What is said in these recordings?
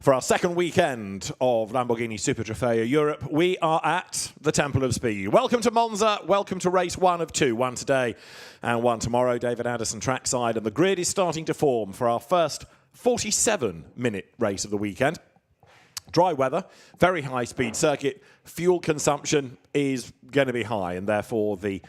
For our second weekend of Lamborghini Super Trofeo Europe, we are at the Temple of Speed. Welcome to Monza, welcome to race one of two, one today and one tomorrow. David Addison trackside, and the grid is starting to form for our first 47-minute race of the weekend. Dry weather, very high-speed circuit, fuel consumption is going to be high, and therefore the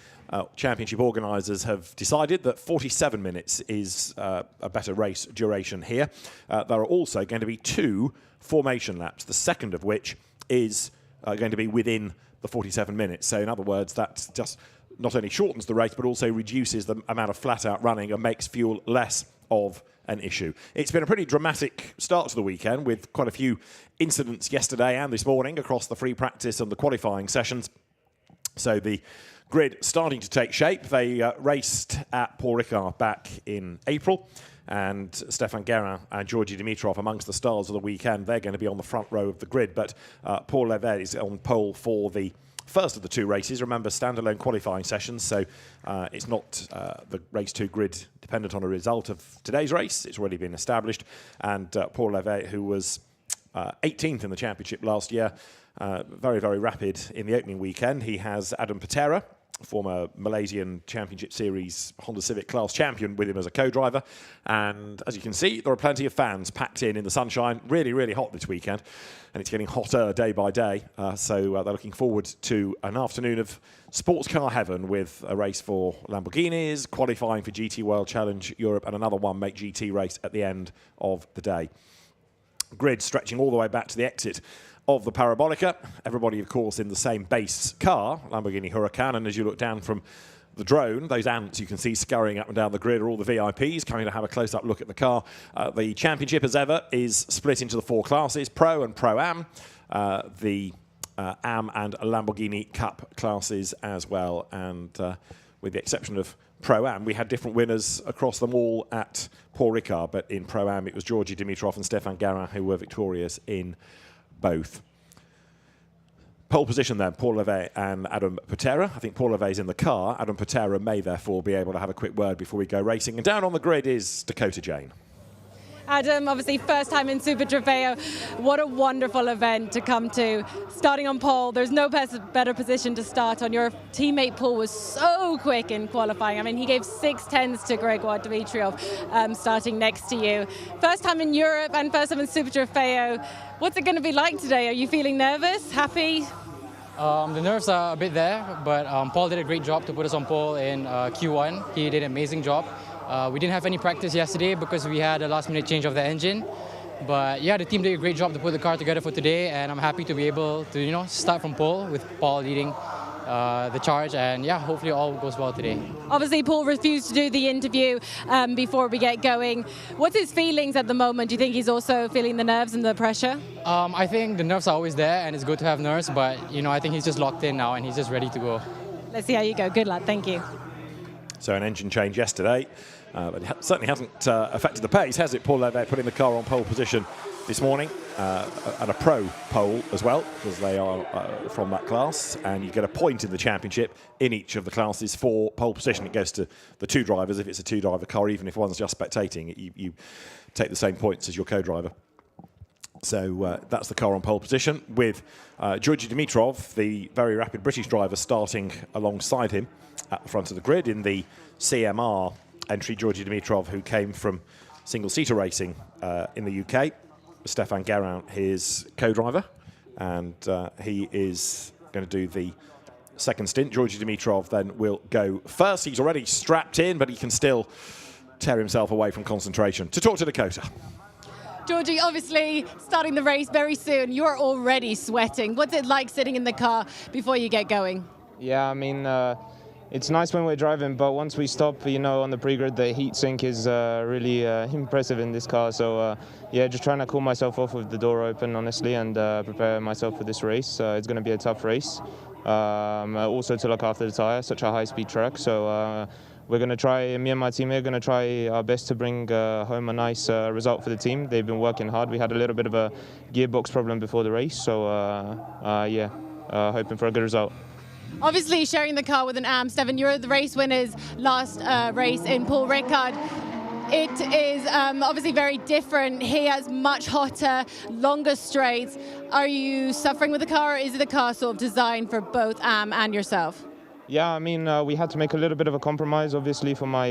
championship organisers have decided that 47 minutes is a better race duration here. There are also going to be two formation laps, the second of which is going to be within the 47 minutes. So in other words, that just not only shortens the race, but also reduces the amount of flat-out running and makes fuel less of an issue. It's been a pretty dramatic start to the weekend with quite a few incidents yesterday and this morning across the free practice and the qualifying sessions. So the grid starting to take shape. They raced at Paul Ricard back in April, and Stéphane Guérin and Georgi Dimitrov amongst the stars of the weekend. They're going to be on the front row of the grid, but Paul Levet is on pole for the first of the two races. Remember, standalone qualifying sessions, so it's not the race 2 grid dependent on a result of today's race. It's already been established, and Paul Levet, who was 18th in the championship last year, very, very rapid in the opening weekend. He has Adam Patera, former Malaysian Championship Series Honda Civic class champion, with him as a co-driver. And as you can see, there are plenty of fans packed in the sunshine. Really, really hot this weekend, and it's getting hotter day by day. So they're looking forward to an afternoon of sports car heaven with a race for Lamborghinis, qualifying for GT World Challenge Europe, and another one Make GT race at the end of the day. Grid stretching all the way back to the exit of the Parabolica. Everybody, of course, in the same base car, Lamborghini Huracan, and as you look down from the drone, those ants you can see scurrying up and down the grid are all the VIPs coming to have a close-up look at the car. The championship, as ever, is split into the 4 classes, Pro and Pro-Am, the Am and Lamborghini Cup classes as well, and with the exception of Pro-Am, we had different winners across them all at Paul Ricard, but in Pro-Am it was Georgi Dimitrov and Stéphane Guérin who were victorious in both. Pole position then, Paul Levet and Adam Patera. I think Paul Levet's in the car. Adam Patera may therefore be able to have a quick word before we go racing. And down on the grid is Dakota Jane. Adam, obviously first time in Super Trofeo. What a wonderful event to come to. Starting on pole, there's no better position to start on. Your teammate Paul was so quick in qualifying. I mean, he gave 6.10s to Gregoire Dimitrov starting next to you. First time in Europe and first time in Super Trofeo. What's it going to be like today? Are you feeling nervous, happy? The nerves are a bit there, but Paul did a great job to put us on pole in Q1. He did an amazing job. We didn't have any practice yesterday because we had a last-minute change of the engine. But yeah, the team did a great job to put the car together for today, and I'm happy to be able to, start from pole with Paul leading the charge, and yeah, hopefully all goes well today. Obviously, Paul refused to do the interview before we get going. What's his feelings at the moment? Do you think he's also feeling the nerves and the pressure? I think the nerves are always there, and it's good to have nerves, but I think he's just locked in now, and he's just ready to go. Let's see how you go. Good luck. Thank you. So an engine change yesterday, but it certainly hasn't affected the pace, has it? Paul Levet putting the car on pole position this morning, at a pro pole as well, because they are from that class, and you get a point in the championship in each of the classes for pole position. It goes to the 2 drivers if it's a 2-driver car, even if one's just spectating, you take the same points as your co-driver. So that's the car on pole position, with Georgi Dimitrov, the very rapid British driver, starting alongside him at the front of the grid in the CMR entry. Georgi Dimitrov, who came from single-seater racing in the UK. Stéphane Guérin, his co-driver, and he is going to do the second stint. Georgi Dimitrov then will go first. He's already strapped in, but he can still tear himself away from concentration. To talk to Dakota. Georgi, obviously starting the race very soon. You're already sweating. What's it like sitting in the car before you get going? Yeah, I mean, it's nice when we're driving, but once we stop, on the pre-grid, the heat sink is really impressive in this car. So, yeah, just trying to cool myself off with the door open, honestly, and prepare myself for this race. It's going to be a tough race. Also to look after the tyre, such a high-speed track. So we're going to try, me and my team are going to try our best to bring home a nice result for the team. They've been working hard. We had a little bit of a gearbox problem before the race. So, yeah, hoping for a good result. Obviously, sharing the car with an Am, Stefan, you're the race winners last race in Paul Ricard. It is obviously very different. He has much hotter, longer straights. Are you suffering with the car, or is the car sort of designed for both Am and yourself? Yeah, I mean, we had to make a little bit of a compromise, obviously, for my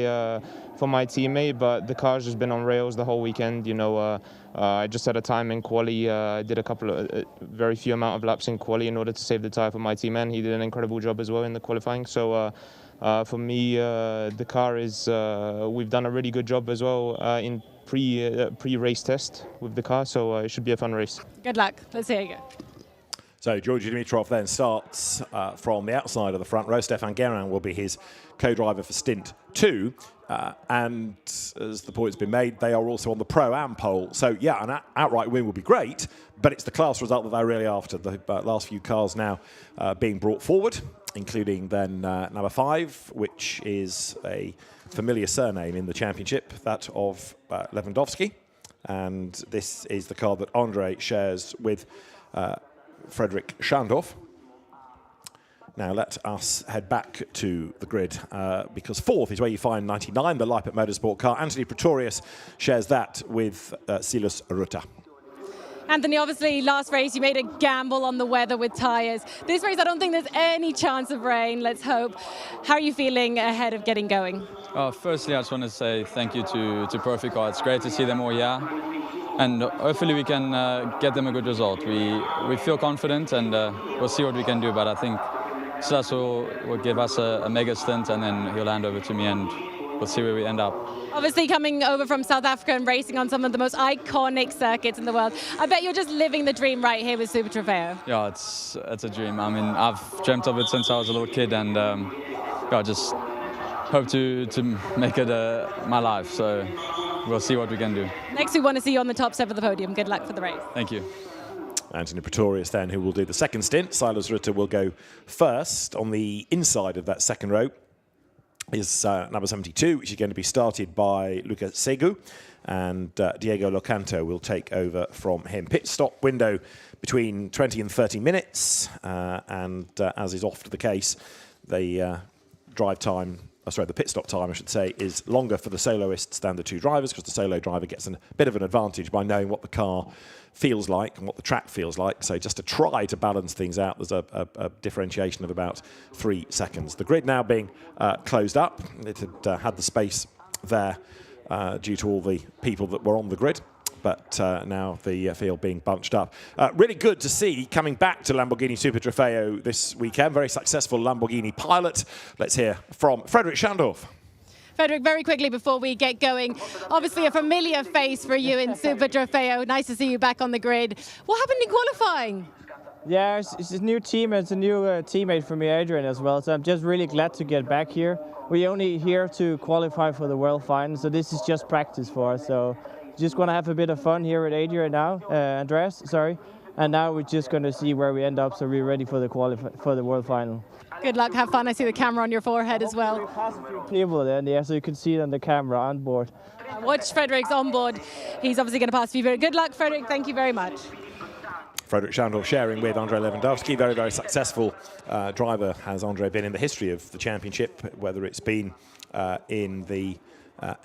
teammate, but the car's just been on rails the whole weekend. You know, I just had a time in quali. I did a couple of very few amount of laps in quali in order to save the tyre for my teammate. He did an incredible job as well in the qualifying. So for me, the car is. We've done a really good job as well in pre-race test with the car. So it should be a fun race. Good luck. Let's hear you go. So Georgi Dimitrov then starts from the outside of the front row. Stefan Guerin will be his co-driver for stint 2. And as the point's been made, they are also on the Pro-Am pole. So, yeah, an outright win would be great, but it's the class result that they're really after. The last few cars now being brought forward, including then number 5, which is a familiar surname in the championship, that of Lewandowski. And this is the car that Andre shares with Frederick Schandorf. Now let us head back to the grid because 4th is where you find 99, the Leipzig Motorsport car. Anthony Pretorius shares that with Silas Rutter. Anthony, obviously last race you made a gamble on the weather with tyres. This race I don't think there's any chance of rain, let's hope. How are you feeling ahead of getting going? Firstly, I just want to say thank you to Perfect Car. It's great to see them all here. And hopefully we can get them a good result. We feel confident, and we'll see what we can do. But I think Silas will give us a mega stint, and then he'll hand over to me, and we'll see where we end up. Obviously coming over from South Africa and racing on some of the most iconic circuits in the world, I bet you're just living the dream right here with Super Trofeo. Yeah, it's a dream. I mean, I've dreamt of it since I was a little kid, and I just hope to make it my life. So we'll see what we can do. Next, we want to see you on the top step of the podium. Good luck for the race. Thank you. Anthony Pretorius then, who will do the second stint. Silas Rutter will go first. On the inside of that second row is number 72, which is going to be started by Luca Segu. And Diego Locanto will take over from him. Pit stop window between 20 and 30 minutes. And as is often the case, the the pit stop time, I should say, is longer for the soloists than the two drivers, because the solo driver gets a bit of an advantage by knowing what the car feels like and what the track feels like. So just to try to balance things out, there's a differentiation of about 3 seconds. The grid now being closed up. It had the space there due to all the people that were on the grid. But now the field being bunched up. Really good to see coming back to Lamborghini Super Trofeo this weekend. Very successful Lamborghini pilot. Let's hear from Frederick Schandorf. Frederick, very quickly before we get going, obviously a familiar face for you in Super Trofeo. Nice to see you back on the grid. What happened in qualifying? Yeah, it's a new team. It's a new teammate for me, Adrian, as well. So I'm just really glad to get back here. We're only here to qualify for the World Final, so this is just practice for us. So just going to have a bit of fun here with Adrian now, Andreas, sorry. And now we're just going to see where we end up, so we're ready for the World Final. Good luck, have fun. I see the camera on your forehead as well. People there, yeah, so you can see it on the camera on board. Watch Frederick's on board. He's obviously going to pass you. Good luck, Frederick. Thank you very much. Frederick Schandorf sharing with Andre Lewandowski. Very, very successful driver has Andre been in the history of the championship, whether it's been in the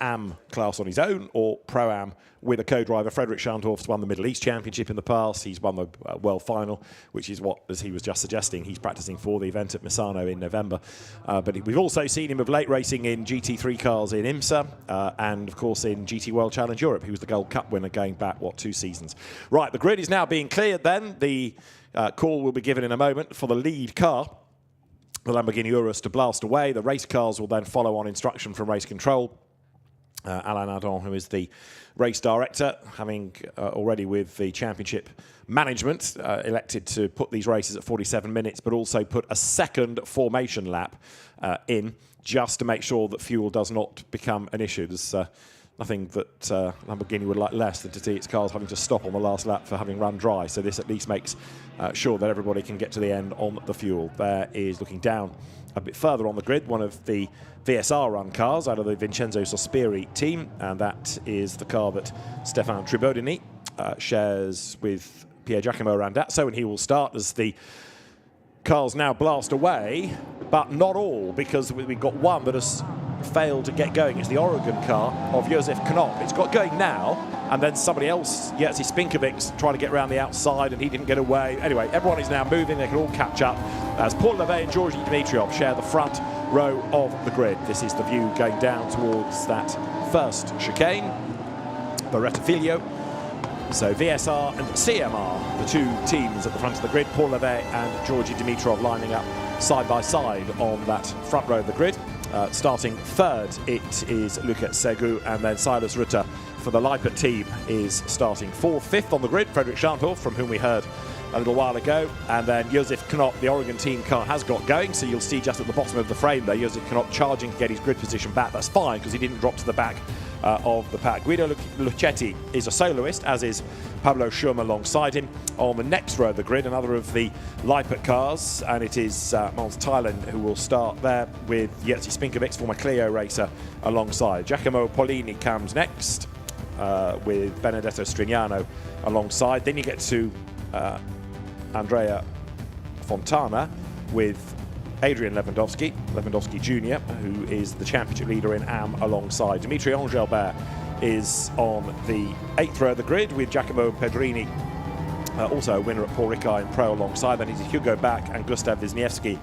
AM class on his own or Pro-Am with a co-driver. Frederick Schandorf's won the Middle East Championship in the past. He's won the World Final, which is what, as he was just suggesting, he's practicing for the event at Misano in November. But we've also seen him of late racing in GT3 cars in IMSA and, of course, in GT World Challenge Europe. He was the Gold Cup winner going back, 2 seasons. Right, the grid is now being cleared then. The call will be given in a moment for the lead car, the Lamborghini Urus, to blast away. The race cars will then follow on instruction from race control. Alain Adon, who is the race director, having already with the championship management elected to put these races at 47 minutes, but also put a second formation lap in just to make sure that fuel does not become an issue. There's nothing that Lamborghini would like less than to see its cars having to stop on the last lap for having run dry. So this at least makes sure that everybody can get to the end on the fuel. There is, looking down a bit further on the grid, one of the VSR run cars out of the Vincenzo Sospiri team, and that is the car that Stefan Tribodini shares with Pier Giacomo Randazzo, and he will start as the cars now blast away, but not all, because we've got one that has failed to get going. It's the Oregon car of Josef Knop. It's got going now, and then somebody else, Jerzy Spinkovic, trying to get around the outside, and he didn't get away. Anyway, everyone is now moving. They can all catch up as Paul Levet and Georgi Dimitrov share the front row of the grid. This is the view going down towards that first chicane, the Rettifilo. So VSR and CMR, the two teams at the front of the grid, Paul Levet and Georgi Dimitrov lining up side by side on that front row of the grid. Starting third, it is Luca Segu, and then Silas Rutter for the Leipert team is starting fourth. Fifth on the grid, Frederick Scharnhoff, from whom we heard a little while ago, and then Josef Knop, the Oregon team car, has got going, so you'll see just at the bottom of the frame there, Josef Knop charging to get his grid position back. That's fine, because he didn't drop to the back of the pack. Guido Luchetti is a soloist, as is Pablo Schum alongside him. On the next row of the grid, another of the Leipert cars, and it is Monza Thailand who will start there with Jerzy Spinkovic, former Clio racer, alongside. Giacomo Polini comes next with Benedetto Strignano alongside. Then you get to Andrea Fontana with Adrian Lewandowski Jr., who is the championship leader in AM alongside. Dimitri Engelbert is on the 8th row of the grid with Giacomo Pedrini, also a winner at Paul Ricard in Pro alongside. Then it's Hugo Bach and Gustav Wisniewski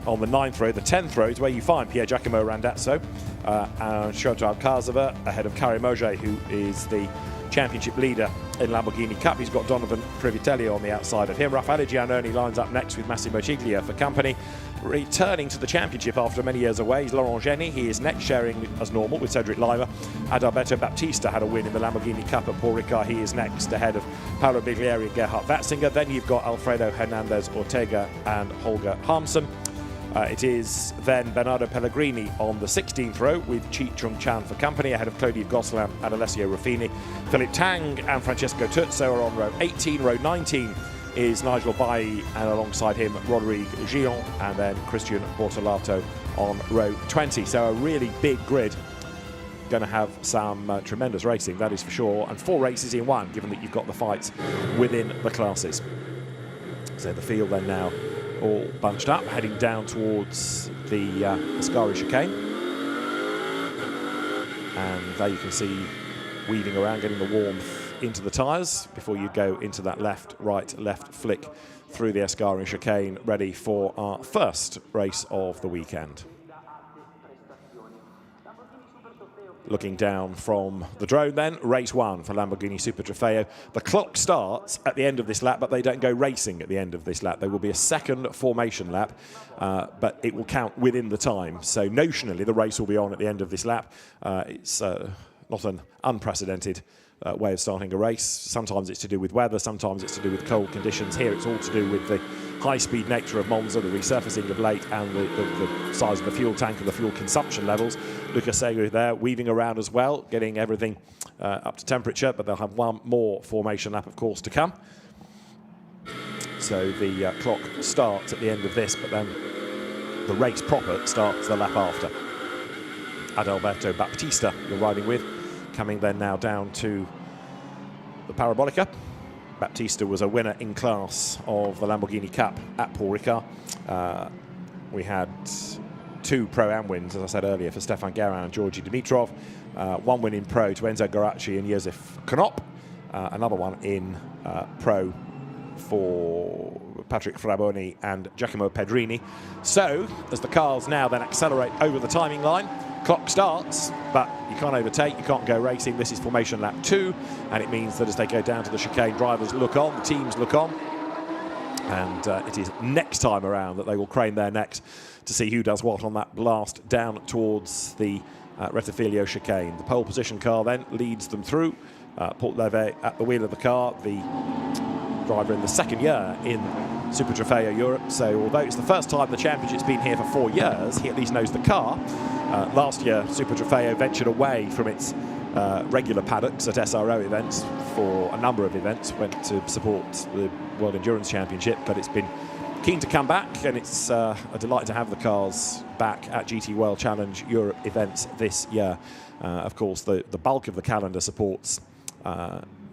on the 9th row. The 10th row is where you find Pier Giacomo Randazzo and Shota Alcazava ahead of Karim Ogier, who is the championship leader in Lamborghini Cup. He's got Donovan Privitelli on the outside of him. Raffaele Giannoni lines up next with Massimo Ciglia for company. Returning to the championship after many years away is Laurent Geny. He is next, sharing as normal with Cedric Leiva. Adalberto Baptista had a win in the Lamborghini Cup at Paul Ricard. He is next, ahead of Paolo Biglieri and Gerhard Watzinger. Then you've got Alfredo Hernandez Ortega and Holger Harmsen. It is then Bernardo Pellegrini on the 16th row with Chi Chung Chan for company, ahead of Claudio Gosselin and Alessio Ruffini. Philip Tang and Francesco Turzo are on row 18. Row 19 is Nigel Bailly, and alongside him Rodrigue Gillon, and then Christian Bortolato on row 20. So a really big grid. Going to have some tremendous racing, that is for sure, and 4 races in one, given that you've got the fights within the classes. So the field then now all bunched up, heading down towards the Ascari chicane. And there you can see weaving around, getting the warmth into the tyres before you go into that left, right, left flick through the Ascari chicane, ready for our first race of the weekend. Looking down from the drone then, race 1 for Lamborghini Super Trofeo. The clock starts at the end of this lap, but they don't go racing at the end of this lap. There will be a second formation lap, but it will count within the time. So notionally, the race will be on at the end of this lap. It's not an unprecedented way of starting a race. Sometimes it's to do with weather, sometimes it's to do with cold conditions. Here it's all to do with the high-speed nature of Monza, the resurfacing of late, and the size of the fuel tank and the fuel consumption levels. Luca Segu there, weaving around as well, getting everything up to temperature, but they'll have one more formation lap, of course, to come. So the clock starts at the end of this, but then the race proper starts the lap after. Adalberto Baptista, you're riding with, coming then now down to the Parabolica. Baptista was a winner in class of the Lamborghini Cup at Paul Ricard. We had 2 Pro-Am wins, as I said earlier, for Stefan Guerin and Georgi Dimitrov. 1 win in Pro to Enzo Garacci and Josef Knop. Another one in Pro for Patrick Fraboni and Giacomo Pedrini. So, as the cars now then accelerate over the timing line, clock starts, but you can't overtake, you can't go racing. This is formation lap 2, and it means that as they go down to the chicane, drivers look on, the teams look on, and it is next time around that they will crane their necks to see who does what on that blast down towards the Rettifilo chicane. The pole position car then leads them through. Paul Levet at the wheel of the car, the driver in the 2nd year in Super Trofeo Europe. So although it's the first time the championship's been here for 4 years, he at least knows the car. Last year, Super Trofeo ventured away from its regular paddocks at SRO events for a number of events, went to support the World Endurance Championship, but it's been keen to come back, and it's a delight to have the cars back at GT World Challenge Europe events this year. Of course, the bulk of the calendar supports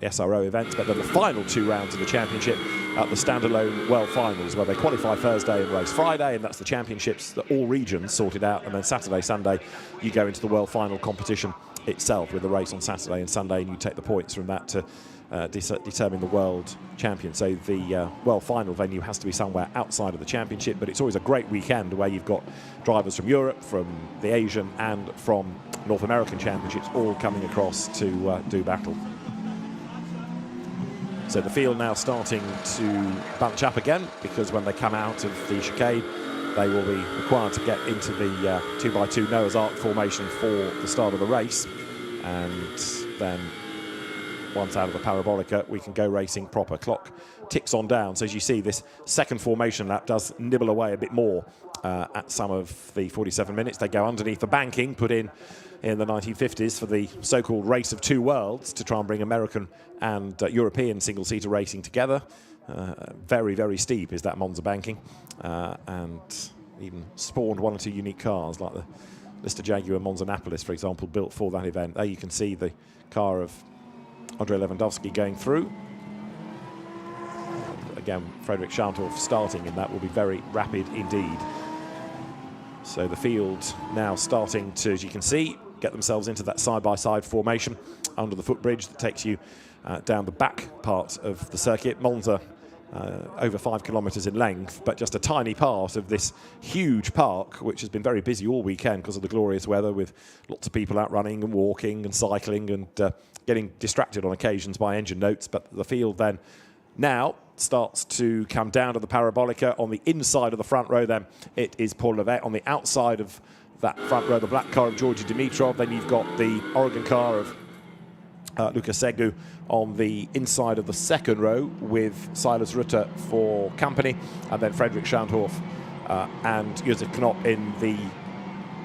the SRO events, but then the final 2 rounds of the championship at the standalone World Finals, where they qualify Thursday and race Friday, and that's the championships that all regions sorted out, and then Saturday, Sunday, you go into the World Final competition itself with the race on Saturday and Sunday, and you take the points from that to determine the world champion. So the World Final venue has to be somewhere outside of the championship, but it's always a great weekend where you've got drivers from Europe, from the Asian and from North American championships all coming across to do battle. So the field now starting to bunch up again, because when they come out of the chicane, they will be required to get into the 2x2 Noah's Ark formation for the start of the race. And then once out of the parabolica, we can go racing proper. Clock ticks on down. So as you see, this second formation lap does nibble away a bit more at some of the 47 minutes. They go underneath the banking put in the 1950s for the so-called race of 2 worlds to try and bring American and European single-seater racing together. Very, very steep is that Monza banking, and even spawned 1 or 2 unique cars, like the Lister Jaguar Monza Annapolis, for example, built for that event. There you can see the car of Andrei Lewandowski going through. Again, Frederick Scharndorf starting in that will be very rapid indeed. So the field now starting to, as you can see, get themselves into that side-by-side formation under the footbridge that takes you down the back part of the circuit. Monza, over 5 kilometres in length, but just a tiny part of this huge park, which has been very busy all weekend because of the glorious weather, with lots of people out running and walking and cycling and getting distracted on occasions by engine notes. But the field then now starts to come down to the parabolica. On the inside of the front row then, it is Paul Levet. On the outside of that front row, the black car of Georgi Dimitrov. Then you've got the Oregon car of Luka Segu on the inside of the second row, with Silas Rutter for company, and then Frederick Scharndorf and Josef Knopp in the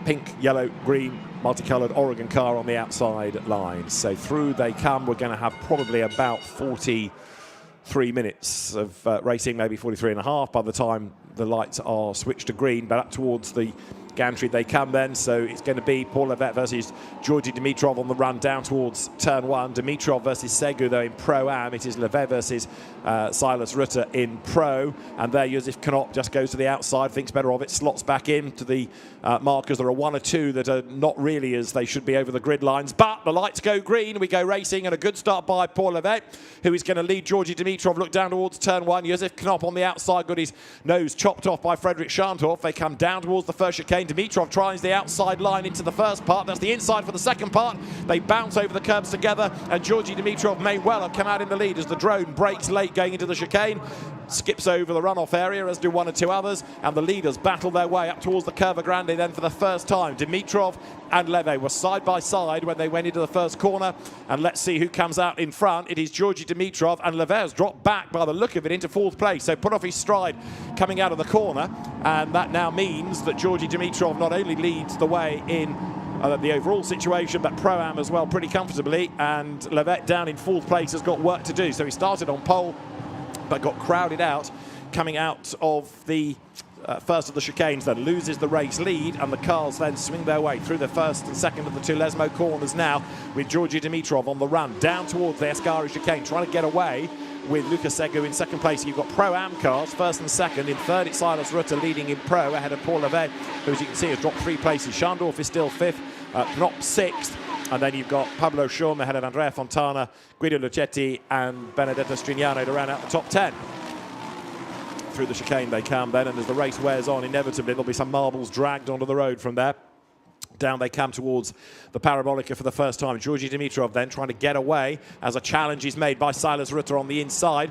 pink, yellow, green, multicoloured Oregon car on the outside line. So through they come. We're going to have probably about 43 minutes of racing, maybe 43 and a half by the time the lights are switched to green, but up towards the gantry they come then. So it's going to be Paul Levet versus Georgi Dimitrov on the run down towards turn 1. Dimitrov versus Segu, though, in Pro-Am. It is Levet versus Silas Rutter in Pro. And there Josef Knopp just goes to the outside, thinks better of it, slots back in to the markers. There are 1 or 2 that are not really as they should be over the grid lines, but the lights go green. We go racing, and a good start by Paul Levet, who is going to lead Georgi Dimitrov. Look down towards turn 1. Josef Knopp on the outside, got his nose chopped off by Frederick Scharndorf. They come down towards the first chicane. Dimitrov tries the outside line into the first part. That's the inside for the second part. They bounce over the curbs together, and Georgi Dimitrov may well have come out in the lead as the drone breaks late going into the chicane. Skips over the runoff area, as do 1 or 2 others, and the leaders battle their way up towards the Curva Grande then for the first time. Dimitrov and Levet were side by side when they went into the first corner, and let's see who comes out in front. It is Georgi Dimitrov, and Levet has dropped back by the look of it into 4th place, so put off his stride coming out of the corner, and that now means that Georgi Dimitrov not only leads the way in the overall situation, but Pro-Am as well pretty comfortably, and Levet down in 4th place has got work to do. So he started on pole, but got crowded out coming out of the first of the chicanes, then loses the race lead, and the cars then swing their way through the first and second of the 2 Lesmo corners now, with Georgi Dimitrov on the run down towards the Escari chicane, trying to get away with Luka Segu in 2nd place. You've got Pro-Am cars, 1st and 2nd. In 3rd, it's Silas Rutter leading in Pro, ahead of Paul Levet, who, as you can see, has dropped 3 places. Scharndorf is still 5th, Knopp 6th. And then you've got Pablo Schum ahead of Andrea Fontana, Guido Lucetti and Benedetto Strignano to round out the top 10. Through the chicane they come then, and as the race wears on, inevitably there'll be some marbles dragged onto the road from there. Down they come towards the parabolica for the first time. Georgi Dimitrov then trying to get away as a challenge is made by Silas Rutter on the inside.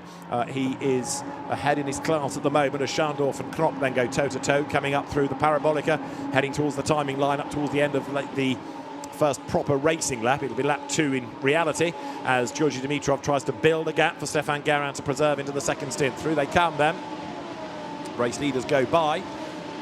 He is ahead in his class at the moment as Scharndorf and Knopp then go toe-to-toe, coming up through the parabolica, heading towards the timing line up towards the end of the first proper racing lap. It'll be lap 2 in reality, as Georgi Dimitrov tries to build a gap for Stefan Guerin to preserve into the second stint. Through they come then. Race leaders go by,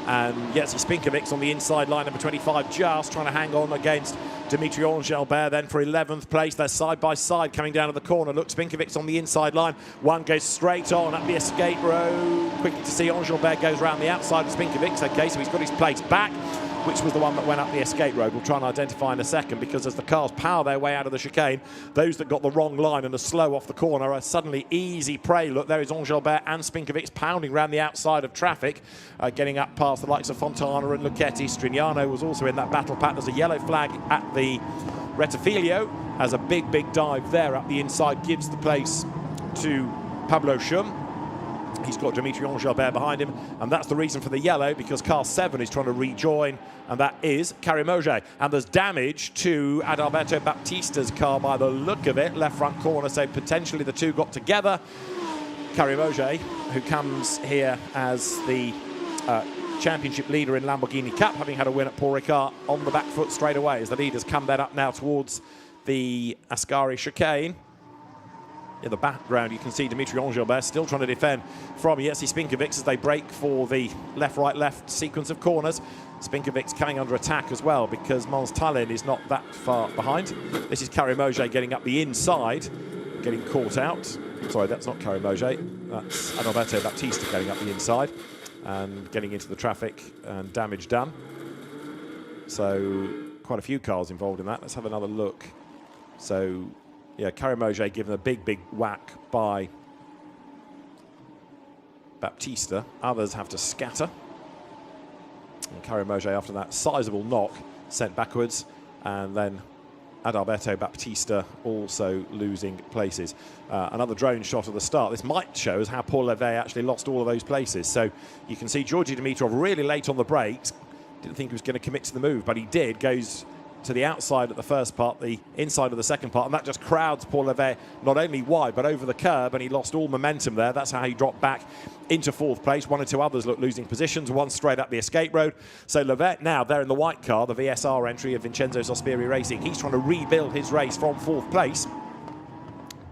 and Jetse Spinkovic on the inside line, number 25, just trying to hang on against Dimitri Engelbert then for 11th place. They're side by side coming down to the corner. Look, Spinkovic's on the inside line. One goes straight on up the escape road. Quickly to see Engelbert goes around the outside of Spinkovic. Okay, so he's got his place back. which was the one that went up the escape road. We'll try and identify in a second, because as the cars power their way out of the chicane, those that got the wrong line and are slow off the corner are suddenly easy prey. Look, there is Engelbert and Spinkovic pounding around the outside of traffic, getting up past the likes of Fontana and Lucchetti. Strignano was also in that battle pack. There's a yellow flag at the Rettifilio as a big dive there up the inside gives the place to Pablo Schum. He's got Dimitri Engelbert behind him, and that's the reason for the yellow, because car 7 is trying to rejoin, and that is Karim-Auger. And there's damage to Adalberto Baptista's car by the look of it, left front corner, so potentially the two got together. Karim-Auger, who comes here as the championship leader in Lamborghini Cup, having had a win at Paul Ricard, on the back foot straight away as the leaders come that up now towards the Ascari chicane. In the background, you can see Dimitri Engelbert still trying to defend from Jerzy Spinkovic as they break for the left-right-left sequence of corners. Spinkovic's coming under attack as well, because Mons Tallinn is not that far behind. This is Karim-Auger getting up the inside, getting caught out. Sorry, that's not Karim-Auger. That's Adalberto Baptista getting up the inside and getting into the traffic, and damage done. So quite a few cars involved in that. Let's have another look. So yeah, Karim-Auger given a big whack by Baptista. Others have to scatter. And Karim-Auger, after that sizable knock, sent backwards. And then Adalberto Baptista also losing places. Another drone shot at the start. This might show us how Paul Levet actually lost all of those places. So you can see Georgi Dimitrov really late on the brakes. Didn't think he was going to commit to the move, but he did. Goes to the outside at the first part, the inside of the second part, and that just crowds Paul Levet not only wide but over the curb, and he lost all momentum there. That's how he dropped back into 4th place. One or two others look losing positions, one straight up the escape road. So Levet now there in the white car, the VSR entry of Vincenzo Sospiri Racing. He's trying to rebuild his race from 4th place,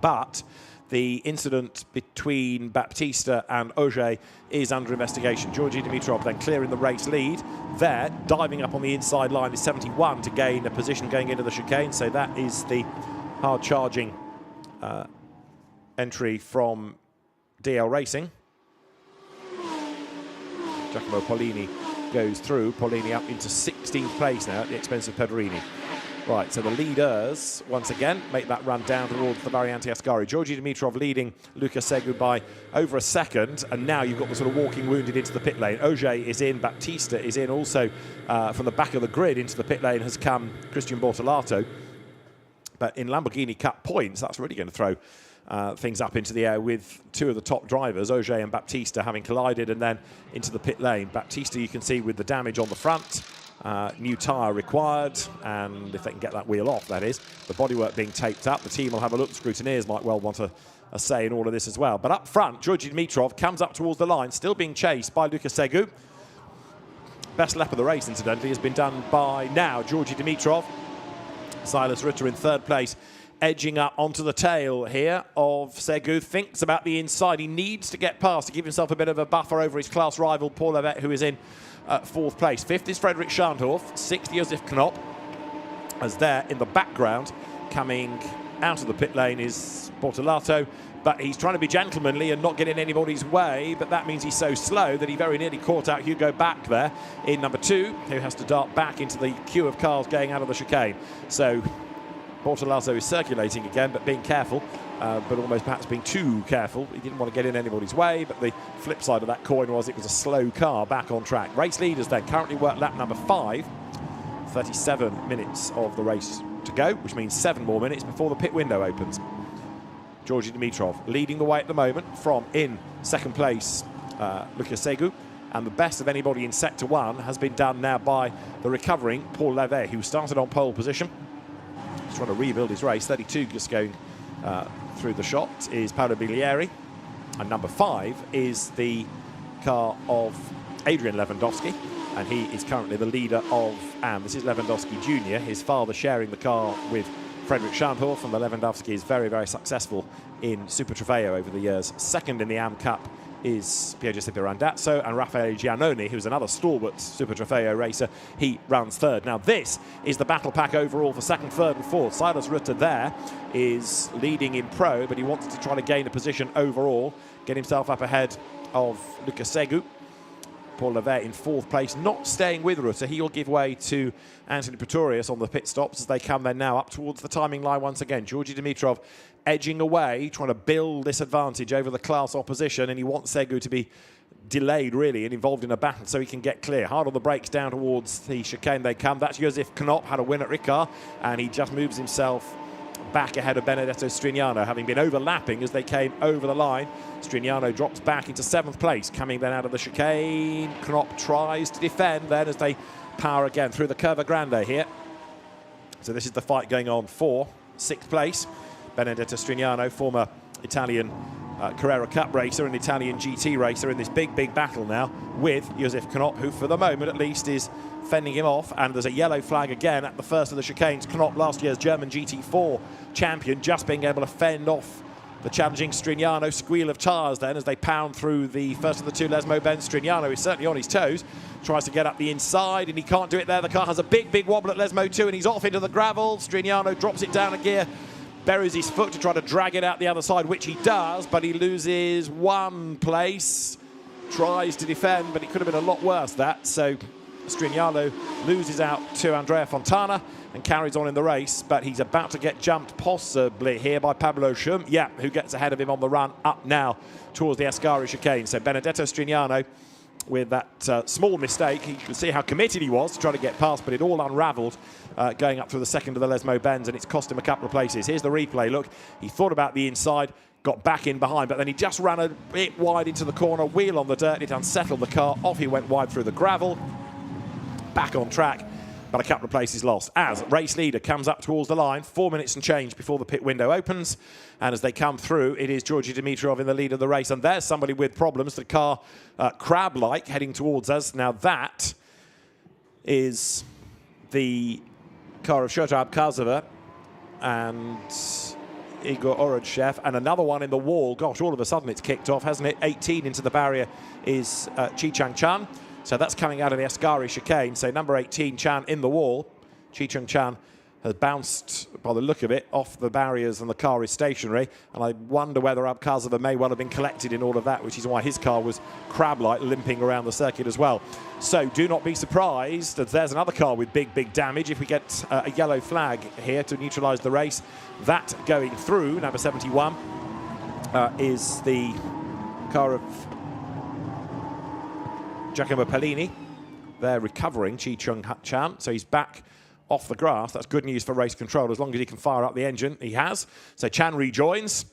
but the incident between Baptista and Auger is under investigation. Georgi Dimitrov then clearing the race lead. There, diving up on the inside line is 71 to gain a position going into the chicane. So that is the hard-charging entry from DL Racing. Giacomo Pollini goes through. Pollini up into 16th place now at the expense of Pedrini. Right, so the leaders, once again, make that run down towards the Variante Ascari. Georgi Dimitrov leading Luca Segu by over a second, and now you've got the sort of walking wounded into the pit lane. Auger is in, Baptista is in. Also, from the back of the grid into the pit lane has come Christian Bortolato. But in Lamborghini Cup points, that's really going to throw things up into the air with two of the top drivers, Auger and Baptista, having collided and then into the pit lane. Baptista, you can see, with the damage on the front. New tyre required, and if they can get that wheel off, that is. The bodywork being taped up. The team will have a look. The scrutineers might well want a say in all of this as well. But up front, Georgi Dimitrov comes up towards the line, still being chased by Luca Segu. Best lap of the race, incidentally, has been done by now Georgi Dimitrov. Silas Ritter in 3rd place, edging up onto the tail here of Segu. Thinks about the inside. He needs to get past to give himself a bit of a buffer over his class rival, Paul Levet, who is in 4th place. 5th is Frederick Schandorf. 6th, Josef Knopp. As there in the background, coming out of the pit lane, is Bortolato. But he's trying to be gentlemanly and not get in anybody's way. But that means he's so slow that he very nearly caught out Hugo Back there in number 2, who has to dart back into the queue of cars going out of the chicane. So Bortolato is circulating again, but being careful. But almost perhaps being too careful. He didn't want to get in anybody's way, but the flip side of that coin was it was a slow car back on track. Race leaders then currently work lap number 5. 37 minutes of the race to go, which means 7 more minutes before the pit window opens. Georgi Dimitrov leading the way at the moment from in 2nd place, Luca Segu. And the best of anybody in Sector 1 has been done now by the recovering Paul Levet, who started on pole position. He's trying to rebuild his race. 32 just going through the shot is Paolo Biglieri, and number 5 is the car of Adrian Lewandowski, and he is currently the leader of AM. This is Lewandowski Jr., his father sharing the car with Frederick Schandorf, and the Lewandowski is very successful in Super Trofeo over the years. 2nd in the AM Cup is Pier Giuseppe Randazzo, and Raffaele Giannoni, who's another stalwart Super Trofeo racer, he runs 3rd. Now this is the battle pack overall for 2nd, 3rd and 4th. Silas Ritter there is leading in pro, but he wants to try to gain a position overall, get himself up ahead of Luca Segu. Paul Levet in 4th place, not staying with Rutter. He will give way to Anthony Pretorius on the pit stops as they come then now up towards the timing line once again. Georgi Dimitrov edging away, trying to build this advantage over the class opposition, and he wants Segu to be delayed really and involved in a battle so he can get clear. Hard on the brakes down towards the chicane they come. That's Josef Knop, had a win at Ricard, and he just moves himself back ahead of Benedetto Strignano, having been overlapping as they came over the line. Strignano drops back into 7th place, coming then out of the chicane. Knop tries to defend then as they power again through the Curva Grande here. So this is the fight going on for 6th place. Benedetto Strignano, former Italian Carrera Cup racer and Italian GT racer, in this big battle now with Josef Knop, who for the moment at least is fending him off. And there's a yellow flag again at the first of the chicanes. Knop, last year's German GT4 champion, just being able to fend off the challenging Strignano. Squeal of tyres then as they pound through the first of the 2 Lesmo bends. Strignano is certainly on his toes, tries to get up the inside and he can't do it there. The car has a big wobble at Lesmo 2 and he's off into the gravel. Strignano drops it down a gear, buries his foot to try to drag it out the other side, which he does, but he loses 1 place. Tries to defend, but it could have been a lot worse, that. So Strignano loses out to Andrea Fontana and carries on in the race, but he's about to get jumped possibly here by Pablo Schum, who gets ahead of him on the run up now towards the Ascari chicane. So Benedetto Strignano, with that small mistake, you can see how committed he was to try to get past, but it all unravelled going up through the second of the Lesmo bends, and it's cost him a couple of places. Here's the replay. Look, he thought about the inside, got back in behind, but then he just ran a bit wide into the corner, wheel on the dirt, it unsettled the car, off he went wide through the gravel, back on track, but a couple of places lost. As race leader comes up towards the line, 4 minutes and change before the pit window opens, and as they come through, it is Georgi Dimitrov in the lead of the race, and there's somebody with problems, the car crab-like heading towards us. Now that is the car of Shota Abkhazova and Igor Orodchev, and another one in the wall. Gosh, all of a sudden it's kicked off, hasn't it? 18 into the barrier is Chi Chang Chan. So that's coming out of the Ascari chicane. So number 18, Chan, in the wall. Chi Chang Chan has bounced, by the look of it, off the barriers and the car is stationary. And I wonder whether Abkhazova may well have been collected in all of that, which is why his car was crab-like, limping around the circuit as well. So do not be surprised that there's another car with big damage. If we get a yellow flag here to neutralise the race, that going through, number 71, is the car of Giacomo Pellini. They're recovering Chi Chung Chan, so he's back off the grass. That's good news for race control, as long as he can fire up the engine. He has. So Chan rejoins.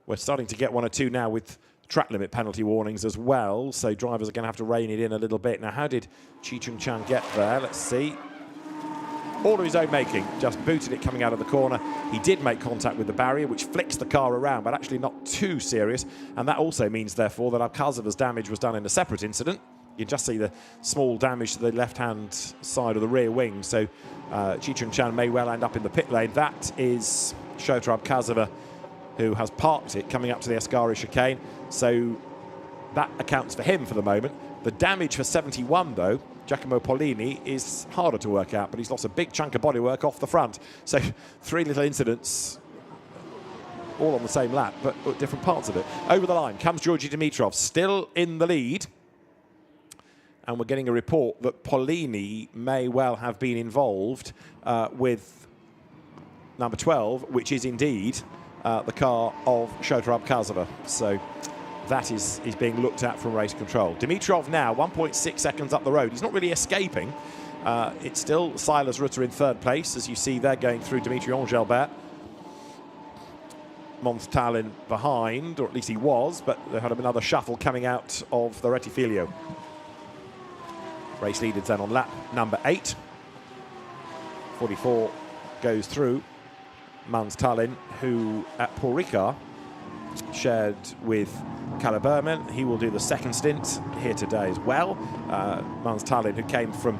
We're starting to get 1 or 2 now with track limit penalty warnings as well, so drivers are going to have to rein it in a little bit. Now, how did Chi Chung Chan get there? Let's see. All of his own making, just booted it coming out of the corner. He did make contact with the barrier, which flicks the car around, but actually not too serious. And that also means, therefore, that Abkhazova's damage was done in a separate incident. You just see the small damage to the left-hand side of the rear wing. So Chi Chung Chan may well end up in the pit lane. That is Shota Abkhazova, who has parked it coming up to the Ascari chicane. So that accounts for him for the moment. The damage for 71, though, Giacomo Pollini, is harder to work out, but he's lost a big chunk of bodywork off the front. So 3 little incidents, all on the same lap, but different parts of it. Over the line comes Georgi Dimitrov, still in the lead. And we're getting a report that Pollini may well have been involved with number 12, which is indeed the car of Shota Abkhazova. So that is being looked at from race control. Dimitrov now 1.6 seconds up the road. He's not really escaping. It's still Silas Rutter in 3rd place, as you see there going through Dimitri Engelbert. Mons Tallinn behind, or at least he was, but there had another shuffle coming out of the Rettifilio. Race leaders then on lap number 8. 44 goes through Mons Tallinn, who at Paul Ricard shared with Kalle Berman. He will do the 2nd stint here today as well. Mons Tallinn, who came from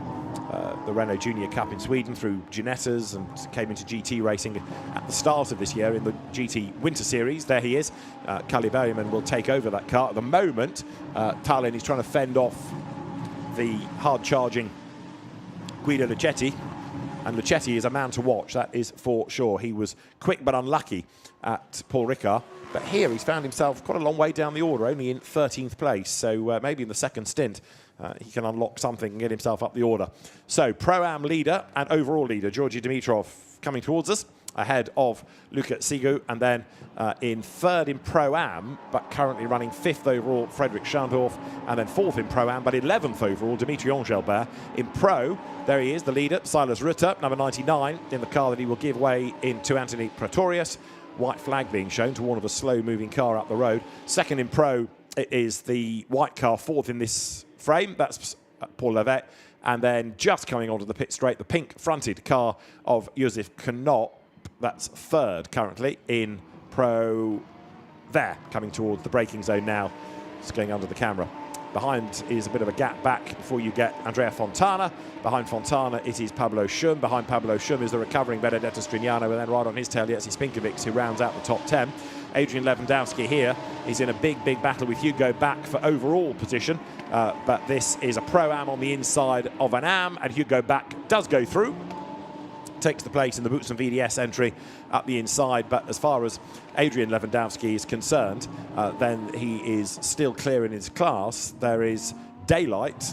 the Renault Junior Cup in Sweden through Ginettas and came into GT racing at the start of this year in the GT Winter Series. There he is. Kalle Berman will take over that car. At the moment, Tallinn is trying to fend off the hard-charging Guido Luchetti, and Luchetti is a man to watch, that is for sure. He was quick but unlucky at Paul Ricard, But here he's found himself quite a long way down the order, only in 13th place. So maybe in the second stint, he can unlock something and get himself up the order. So Pro-Am leader and overall leader, Georgi Dimitrov, coming towards us, ahead of Luka Sigu, and then in third in Pro-Am, but currently running 5th overall, Frederick Schandorf, and then 4th in Pro-Am, but 11th overall, Dimitri Angelbert. In Pro, there he is, the leader, Silas Rutter, number 99, in the car that he will give way into Anthony Pretorius. White flag being shown to warn of a slow-moving car up the road. Second in Pro, it is the white car, 4th in this frame, that's Paul Levet. And then just coming onto the pit straight, the pink-fronted car of Josef Knop. That's 3rd currently in Pro there, coming towards the braking zone now. It's going under the camera. Behind is a bit of a gap back before you get Andrea Fontana. Behind Fontana it is Pablo Schum. Behind Pablo Schum is the recovering Benedetto Strignano, and then right on his tail, Jesse Spinkovic, who rounds out the top 10. Adrian Lewandowski here is in a big battle with Hugo Back for overall position. But this is a Pro-Am on the inside of an Am, and Hugo Back does go through. Takes the place in the Boots and VDS entry up the inside, but as far as Adrian Lewandowski is concerned, then he is still clear in his class. There is daylight,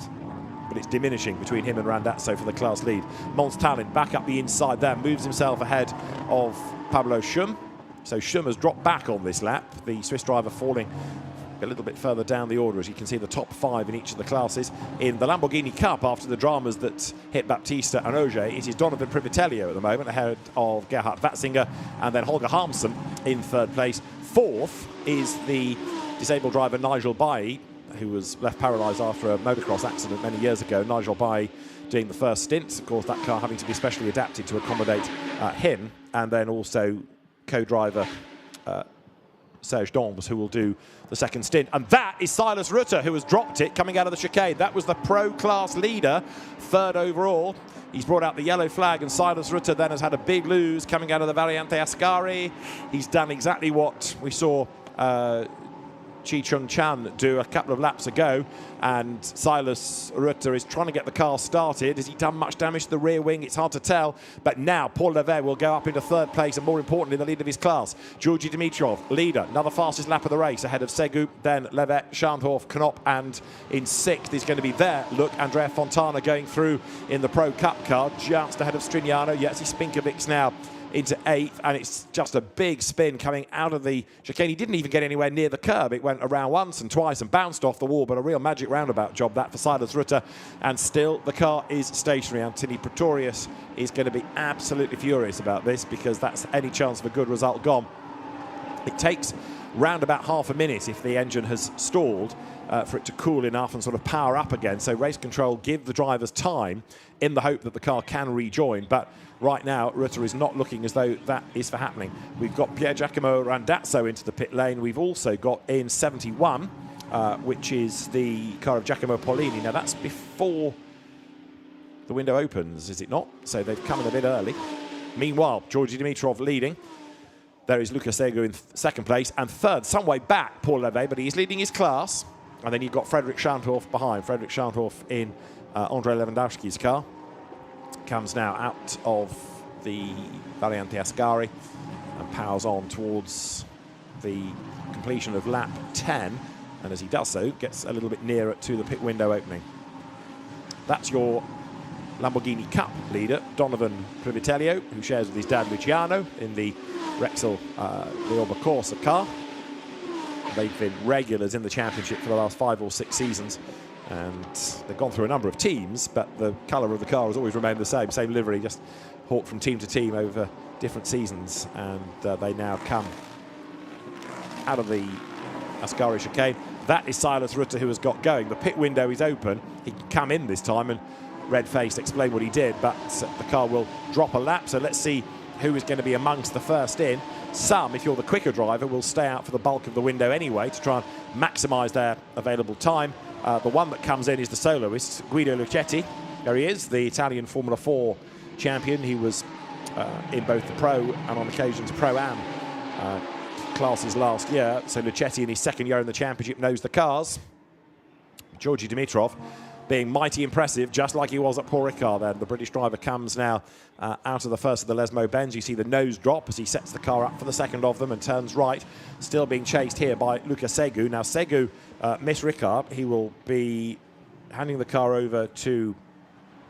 but it's diminishing between him and Randazzo for the class lead. Mons Tallinn back up the inside there, moves himself ahead of Pablo Schum. So Schum has dropped back on this lap, the Swiss driver falling a little bit further down the order. As you can see, the top 5 in each of the classes. In the Lamborghini Cup, after the dramas that hit Baptista and Auger, it is Donovan Privitello at the moment, ahead of Gerhard Watzinger, and then Holger Harmsen in 3rd place. 4th is the disabled driver Nigel Bailly, who was left paralysed after a motocross accident many years ago. Nigel Bailly doing the first stint, of course, that car having to be specially adapted to accommodate him, and then also co-driver Serge Dombes, who will do the second stint. And that is Silas Rutter, who has dropped it coming out of the chicane. That was the Pro class leader, 3rd overall. He's brought out the yellow flag, and Silas Rutter then has had a big lose coming out of the Variante Ascari. He's done exactly what we saw Chi Chung Chan do a couple of laps ago, and Silas Rutter is trying to get the car started. Has he done much damage to the rear wing? It's hard to tell, but now Paul Levet will go up into 3rd place, and more importantly, the lead of his class. Georgi Dimitrov, leader, another fastest lap of the race, ahead of Segu, then Levet, Schandorf, Knop, and in 6th is going to be there. Look, Andrea Fontana going through in the Pro Cup car, just ahead of Strignano. Jesse Spinkovic now into 8th, and it's just a big spin coming out of the chicane. He didn't even get anywhere near the curb. It went around once and twice and bounced off the wall, but a real magic roundabout job that for Silas Rutter, and still the car is stationary. Anthony Pretorius is going to be absolutely furious about this, because that's any chance of a good result gone. It takes round about half a minute if the engine has stalled for it to cool enough and sort of power up again. So race control give the drivers time in the hope that the car can rejoin. But right now, Rutter is not looking as though that is for happening. We've got Pier Giacomo Randazzo into the pit lane. We've also got in 71, which is the car of Giacomo Polini. Now, that's before the window opens, is it not? So they've come in a bit early. Meanwhile, Georgi Dimitrov leading. There is Luca Segu in 2nd place, and 3rd, some way back, Paul Levet, but he's leading his class. And then you've got Frederick Schandorf behind. Frederick Schandorf in Andrei Lewandowski's car. Comes now out of the Variante Ascari and powers on towards the completion of lap 10. And as he does so, gets a little bit nearer to the pit window opening. That's your Lamborghini Cup leader, Donovan Privitello, who shares with his dad Luciano in the Rexel Leoba Corsa car. They've been regulars in the championship for the last 5 or 6 seasons, and they've gone through a number of teams, but the colour of the car has always remained the same livery, just hawked from team to team over different seasons, and they now come out of the Ascari chicane. That is Silas Rutter, who has got going. The pit window is open. He can come in this time and red-faced explain what he did, but the car will drop a lap, so let's see who is going to be amongst the first in. Some, if you're the quicker driver, will stay out for the bulk of the window anyway to try and maximise their available time. The one that comes in is the soloist, Guido Luchetti. There he is, the Italian Formula 4 champion. He was in both the Pro and on occasions Pro-Am classes last year. So Luchetti in his 2nd year in the championship knows the cars. Georgi Dimitrov being mighty impressive, just like he was at Paul Ricard then. The British driver comes now out of the first of the Lesmo bends. You see the nose drop as he sets the car up for the second of them and turns right. Still being chased here by Luca Segu. Now Segu missed Ricard. He will be handing the car over to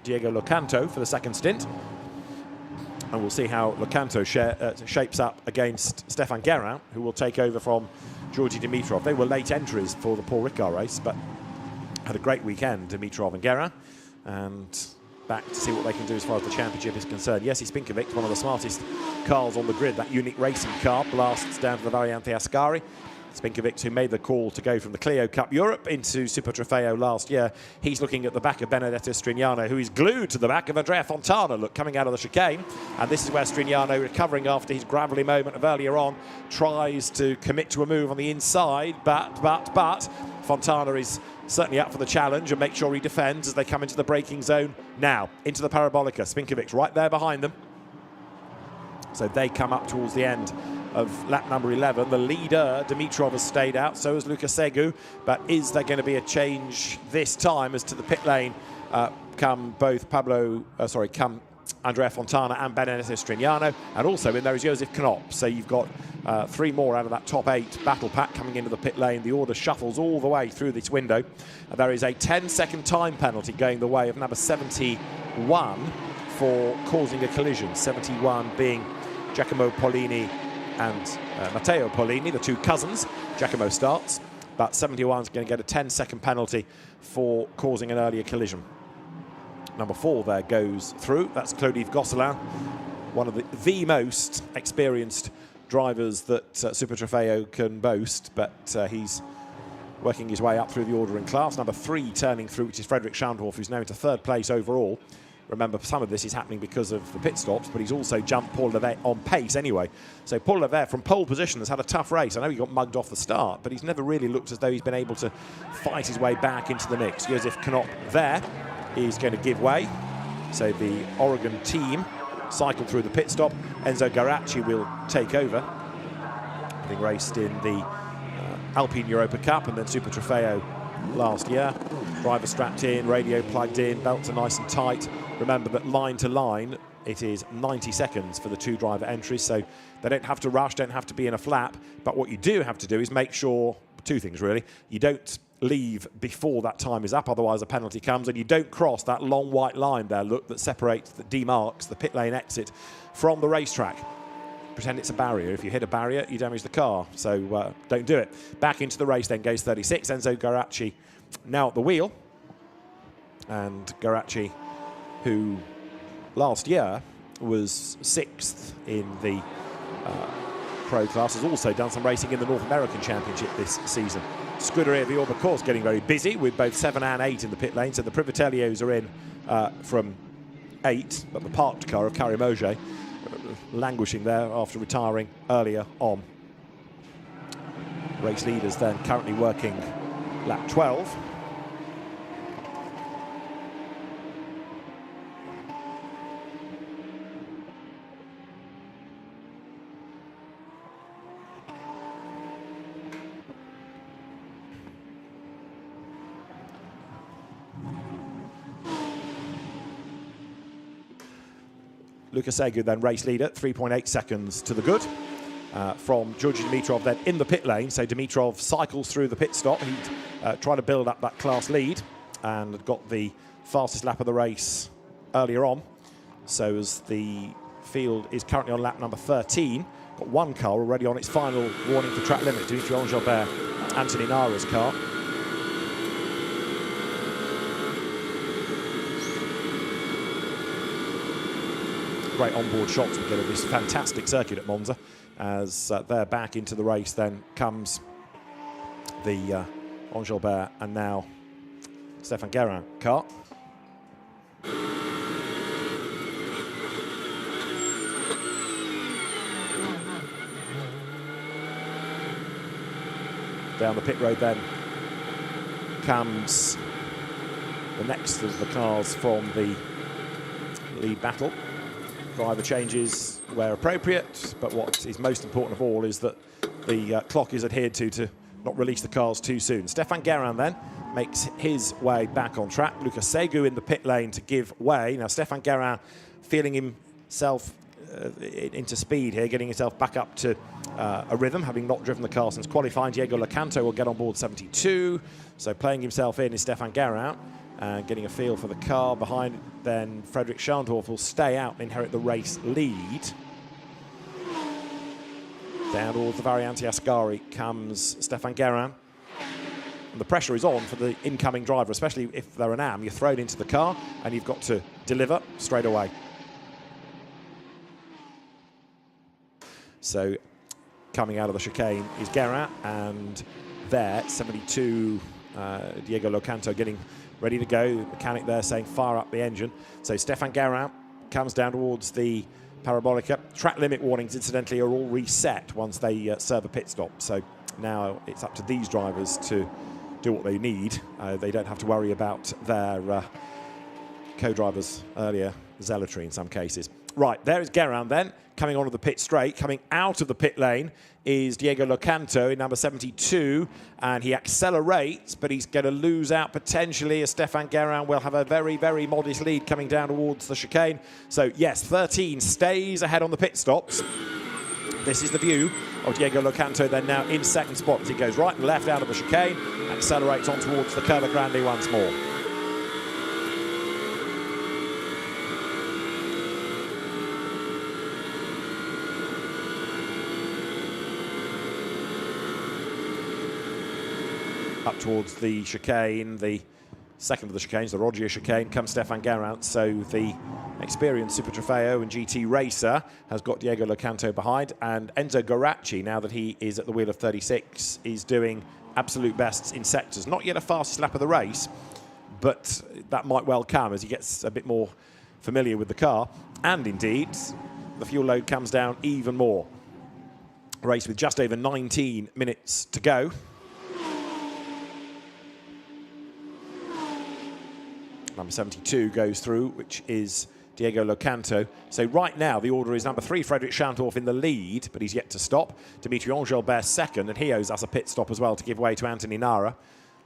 Diego Locanto for the second stint. And we'll see how Locanto shapes up against Stefan Guerin, who will take over from Georgi Dimitrov. They were late entries for the Paul Ricard race, but had a great weekend, Dimitrov and Guerin, and back to see what they can do as far as the championship is concerned. Jesse Spinkovic, one of the smartest cars on the grid, that unique racing car, blasts down to the Variante Ascari. Spinkovic, who made the call to go from the Clio Cup Europe into Super Trofeo last year, he's looking at the back of Benedetto Strignano, who is glued to the back of Andrea Fontana, look, coming out of the chicane. And this is where Strignano, recovering after his gravelly moment of earlier on, tries to commit to a move on the inside, but Fontana is certainly up for the challenge and make sure he defends as they come into the braking zone. Now, into the Parabolica. Spinkovic right there behind them. So they come up towards the end of lap number 11. The leader, Dimitrov, has stayed out, so has Luca Segu. But is there going to be a change this time as to the pit lane? Come Andrea Fontana and Benedetto Strignano, and also in there is Josef Knop. So you've got 3 more out of that top 8 battle pack coming into the pit lane. The order shuffles all the way through this window. There is a 10-second time penalty going the way of number 71 for causing a collision. 71 being Giacomo Pollini and Matteo Pollini, the 2 cousins. Giacomo starts, but 71 is going to get a 10-second penalty for causing an earlier collision. Number 4 there goes through. That's Claude-Yves Gosselin, one of the most experienced drivers that Super Trofeo can boast, but he's working his way up through the ordering class. Number 3 turning through, which is Frederick Schandorf, who's now into 3rd place overall. Remember, some of this is happening because of the pit stops, but he's also jumped Paul Levet on pace anyway. So Paul Levet, from pole position, has had a tough race. I know he got mugged off the start, but he's never really looked as though he's been able to fight his way back into the mix. Josef Knop there is going to give way. So the Oregon team cycle through the pit stop. Enzo Garacci will take over, having raced in the Alpine Europa Cup and then Super Trofeo last year. Driver strapped in, radio plugged in, belts are nice and tight. Remember that line to line, it is 90 seconds for the 2 driver entries, so they don't have to rush, don't have to be in a flap. But what you do have to do is make sure, 2 things really, you don't leave before that time is up, otherwise a penalty comes, and you don't cross that long white line there, look, that separates, that demarks the pit lane exit from the racetrack. Pretend it's a barrier. If you hit a barrier, you damage the car, so don't do it. Back into the race then goes 36, Enzo Garacci now at the wheel. And Garacci, who last year was 6th in the pro class, has also done some racing in the North American Championship this season. Scuderia Viorba course getting very busy with both 7 and 8 in the pit lane, so the Privatellios are in from 8, but the parked car of Carimoge languishing there after retiring earlier on. Race leaders then currently working lap 12. Luca Segu then race leader, 3.8 seconds to the good from Georgi Dimitrov then in the pit lane. So Dimitrov cycles through the pit stop. He'd try to build up that class lead and got the fastest lap of the race earlier on. So as the field is currently on lap number 13, got 1 car already on its final warning for track limit. Dimitri Engelbert, Anthony Nara's car. Great onboard shots we get of this fantastic circuit at Monza. As they're back into the race, then comes the Engelbert and now Stefan Guerin car. Down the pit road then comes the next of the cars from the lead battle. Driver changes where appropriate, but what is most important of all is that the clock is adhered to not release the cars too soon. Stefan Guerin then makes his way back on track. Luca Segu in the pit lane to give way. Now Stefan Guerin feeling himself into speed here, getting himself back up to a rhythm, having not driven the car since qualifying. Diego Locanto will get on board 72. So playing himself in is Stefan Guerin. And getting a feel for the car behind, then Frederic Schandorf will stay out and inherit the race lead. Down towards the Variante Ascari comes Stefan Guerin. And the pressure is on for the incoming driver, especially if they're an AM. You're thrown into the car and you've got to deliver straight away. So coming out of the chicane is Guerin, and there, 72, Diego Locanto getting ready to go. The mechanic there saying fire up the engine. So Stefan Guerin comes down towards the Parabolica. Track limit warnings, incidentally, are all reset once they serve a pit stop. So now it's up to these drivers to do what they need. They don't have to worry about their co-drivers earlier, zealotry in some cases. Right, there is Guerin then, coming onto the pit straight. Coming out of the pit lane is Diego Locanto in number 72, and he accelerates, but he's going to lose out potentially as Stefan Guerin will have a very, very modest lead coming down towards the chicane. So yes, 13 stays ahead on the pit stops. This is the view of Diego Locanto then now in second spot as he goes right and left out of the chicane, accelerates on towards the Curva Grande once more. Up towards the chicane, the second of the chicanes, the Roggia chicane, comes Stefan Guerin. So the experienced Super Trofeo and GT racer has got Diego Locanto behind, and Enzo Guaracci, now that he is at the wheel of 36, is doing absolute bests in sectors. Not yet a fastest lap of the race, but that might well come as he gets a bit more familiar with the car. And indeed, the fuel load comes down even more. Race with just over 19 minutes to go. Number 72 goes through, which is Diego Locanto. So right now, the order is number 3, Frederic Schandorf in the lead, but he's yet to stop. Dimitri Engelbert second, and he owes us a pit stop as well to give way to Anthony Nara.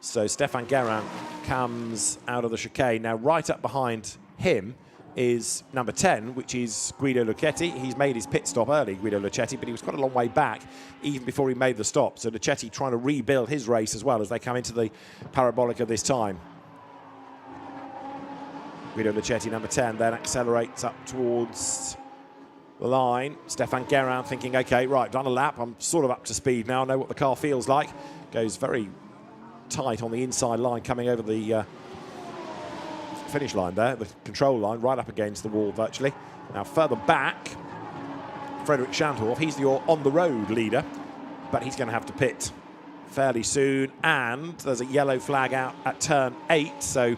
So Stefan Guerin comes out of the chicane. Now, right up behind him is number 10, which is Guido Luchetti. He's made his pit stop early, Guido Luchetti, but he was quite a long way back even before he made the stop. So Luchetti trying to rebuild his race as well as they come into the Parabolica this time. Guido Luchetti, number 10, then accelerates up towards the line. Stefan Guerin thinking, OK, right, done a lap. I'm sort of up to speed now. I know what the car feels like. Goes very tight on the inside line, coming over the finish line there, the control line, right up against the wall virtually. Now, further back, Frederic Schandorf, he's your on-the-road leader, but he's going to have to pit fairly soon. And there's a yellow flag out at turn 8, so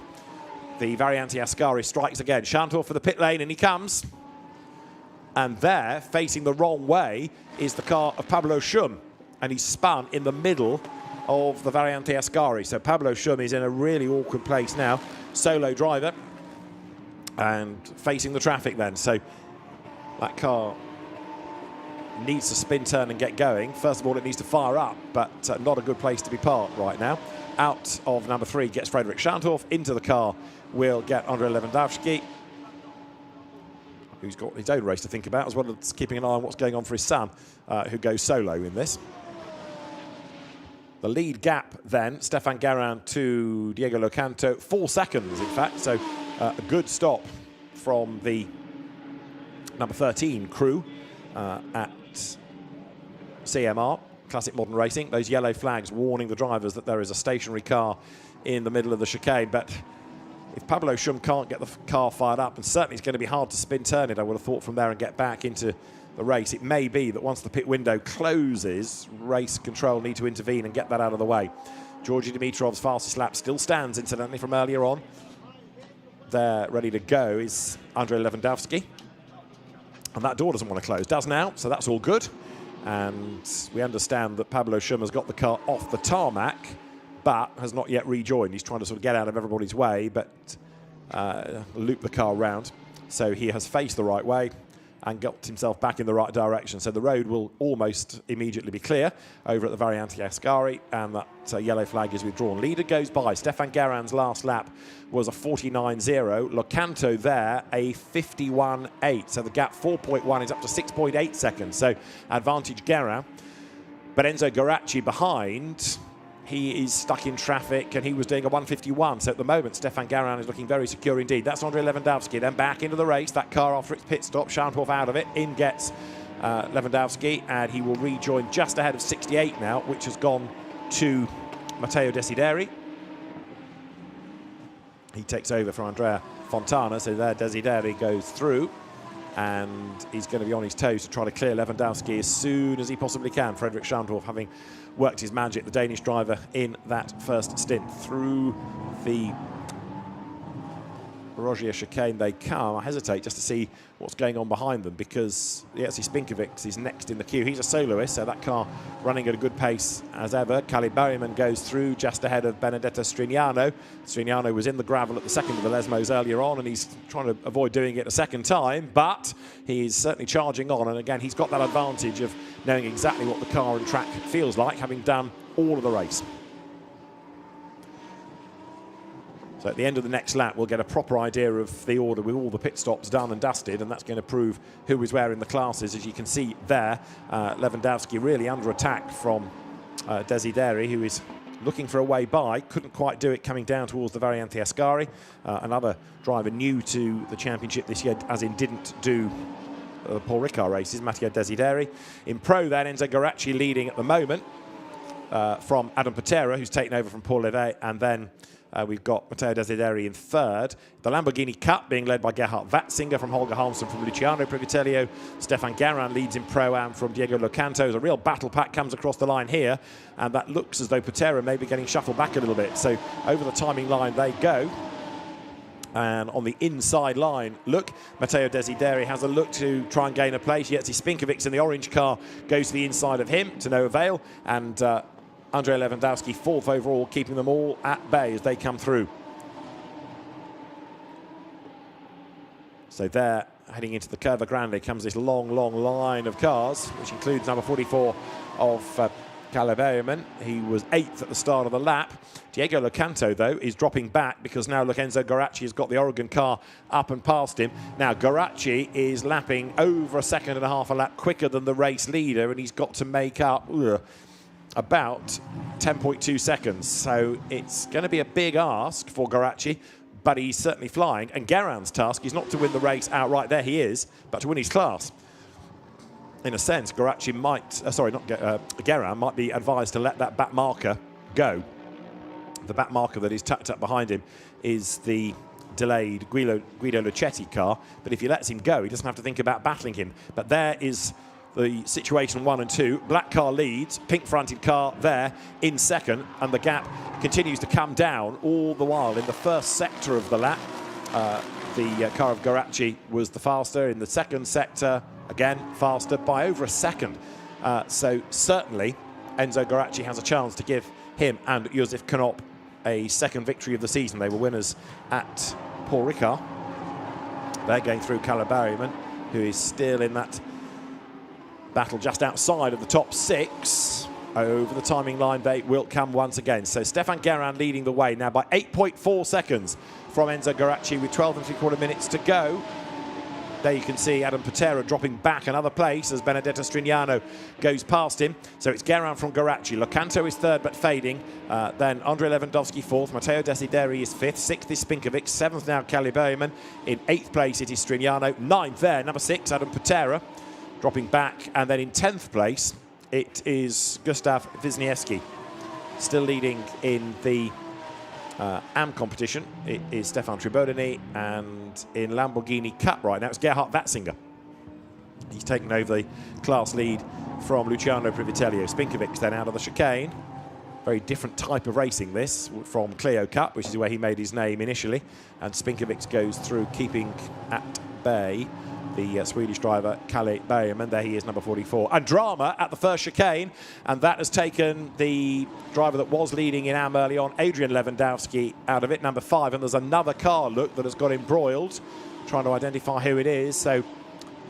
the Variante Ascari strikes again. Schandorf for the pit lane, and he comes. And there, facing the wrong way, is the car of Pablo Schum. And he's spun in the middle of the Variante Ascari. So Pablo Schum is in a really awkward place now. Solo driver. And facing the traffic then. So that car needs to spin turn and get going. First of all, it needs to fire up, but not a good place to be parked right now. Out of number 3 gets Frederic Schandorf. Into the car will get Andrei Lewandowski, who's got his own race to think about, as well as keeping an eye on what's going on for his son, who goes solo in this. The lead gap then, Stefan Guerin to Diego Locanto, 4 seconds in fact, so a good stop from the number 13 crew at CMR, Classic Modern Racing. Those yellow flags warning the drivers that there is a stationary car in the middle of the chicane, but if Pablo Schum can't get the car fired up, and certainly it's going to be hard to spin turn it, I would have thought, from there and get back into the race. It may be that once the pit window closes, race control need to intervene and get that out of the way. Georgi Dimitrov's fastest lap still stands, incidentally, from earlier on. There, ready to go, is Andrei Lewandowski. And that door doesn't want to close. Does now, so that's all good. And we understand that Pablo Schum has got the car off the tarmac, but has not yet rejoined. He's trying to sort of get out of everybody's way, but loop the car round. So he has faced the right way. and got himself back in the right direction. So the road will almost immediately be clear over at the Variante Ascari, and that yellow flag is withdrawn. Leader goes by. Stefan Guérin's last lap was a 49.0. Locanto there, a 51.8. So the gap 4.1 is up to 6.8 seconds. So advantage Guérin. But Enzo Guaracci behind, he is stuck in traffic, and he was doing a 1:51. So at the moment, Stefan Guérin is looking very secure indeed. That's Andrei Lewandowski. Then back into the race. That car after its pit stop. Schandorf out of it. In gets Lewandowski, and he will rejoin just ahead of 68 now, which has gone to Matteo Desideri. He takes over from Andrea Fontana. So there Desideri goes through, and he's going to be on his toes to try to clear Lewandowski as soon as he possibly can. Frederick Schandorf having worked his magic, the Danish driver, in that first stint. Through the Rogier chicane they come. I hesitate just to see what's going on behind them, because Jerzy Spinkovic is next in the queue. He's a soloist, so that car running at a good pace as ever. Kalle Berryman goes through just ahead of Benedetto Strignano. Strignano was in the gravel at the second of the Lesmos earlier on, and he's trying to avoid doing it a second time, but he's certainly charging on, and again he's got that advantage of knowing exactly what the car and track feels like, having done all of the race. So at the end of the next lap, we'll get a proper idea of the order with all the pit stops done and dusted, and that's going to prove who is where in the classes. As you can see there, Lewandowski really under attack from Desideri, who is looking for a way by. Couldn't quite do it coming down towards the Variante Ascari. Another driver new to the championship this year, as in didn't do Paul Ricard races, Matteo Desideri. In Pro then, Enzo Guaracci leading at the moment from Adam Patera, who's taken over from Paul Levet, and then we've got Matteo Desideri in third. The Lamborghini Cup being led by Gerhard Watzinger from Holger Halmsen from Luciano Privitello. Stefan Guérin leads in Pro-Am from Diego Locanto. As a real battle pack comes across the line here, and that looks as though Patera may be getting shuffled back a little bit. So over the timing line they go. And on the inside line, look, Matteo Desideri has a look to try and gain a place. Jerzy Spinkovic in the orange car goes to the inside of him to no avail. And Andrei Lewandowski fourth overall, keeping them all at bay as they come through. So there, heading into the Curva Grande, comes this long, long line of cars, which includes number 44 of Kalle Berryman. He was 8th at the start of the lap. Diego Locanto, though, is dropping back, because now look, Enzo Guaracci has got the Oregon car up and past him. Now, Guaracci is lapping over a second and a half a lap quicker than the race leader, and he's got to make up about 10.2 seconds. So it's going to be a big ask for Guaracci, but he's certainly flying. And Guérin's task is not to win the race outright, there he is, but to win his class. In a sense, Guaracci might, Guérin might be advised to let that back marker go. The back marker that is tucked up behind him is the delayed Guido Luchetti car, but if he lets him go, he doesn't have to think about battling him. But there is the situation 1 and 2. Black car leads, pink fronted car there in second, and the gap continues to come down all the while. In the first sector of the lap, the car of Guaracci was the faster. In the second sector, again, faster by over a second. So certainly, Enzo Guaracci has a chance to give him and Josef Knopp a second victory of the season. They were winners at Paul Ricard. They're going through Kalle Berryman, who is still in that battle just outside of the top 6. Over the timing line, they will come once again. So Stefan Guérin leading the way now by 8.4 seconds from Enzo Guaracci with 12 3/4 minutes to go. There you can see Adam Patera dropping back another place as Benedetto Strignano goes past him. So it's Guérin from Guaracci. Locanto is third but fading. Then Andrei Lewandowski fourth. Matteo Desideri is fifth. Sixth is Spinkovic. Seventh now Kalle Berryman. In 8th place it is Strignano. 9th there, number 6, Adam Patera, dropping back. And then in 10th place it is Gustav Wisniewski. Still leading in the AM competition, it is Stefan Tribodini, and in Lamborghini Cup right now it's Gerhard Watzinger. He's taken over the class lead from Luciano Privitello. Spinkovic then out of the chicane. Very different type of racing this from Clio Cup, which is where he made his name initially, and Spinkovic goes through, keeping at bay the Swedish driver Kalle Berryman. There he is, number 44. And drama at the first chicane, and that has taken the driver that was leading in AM early on, Adrian Lewandowski, out of it, number 5. And there's another car, look, that has got embroiled, trying to identify who it is. So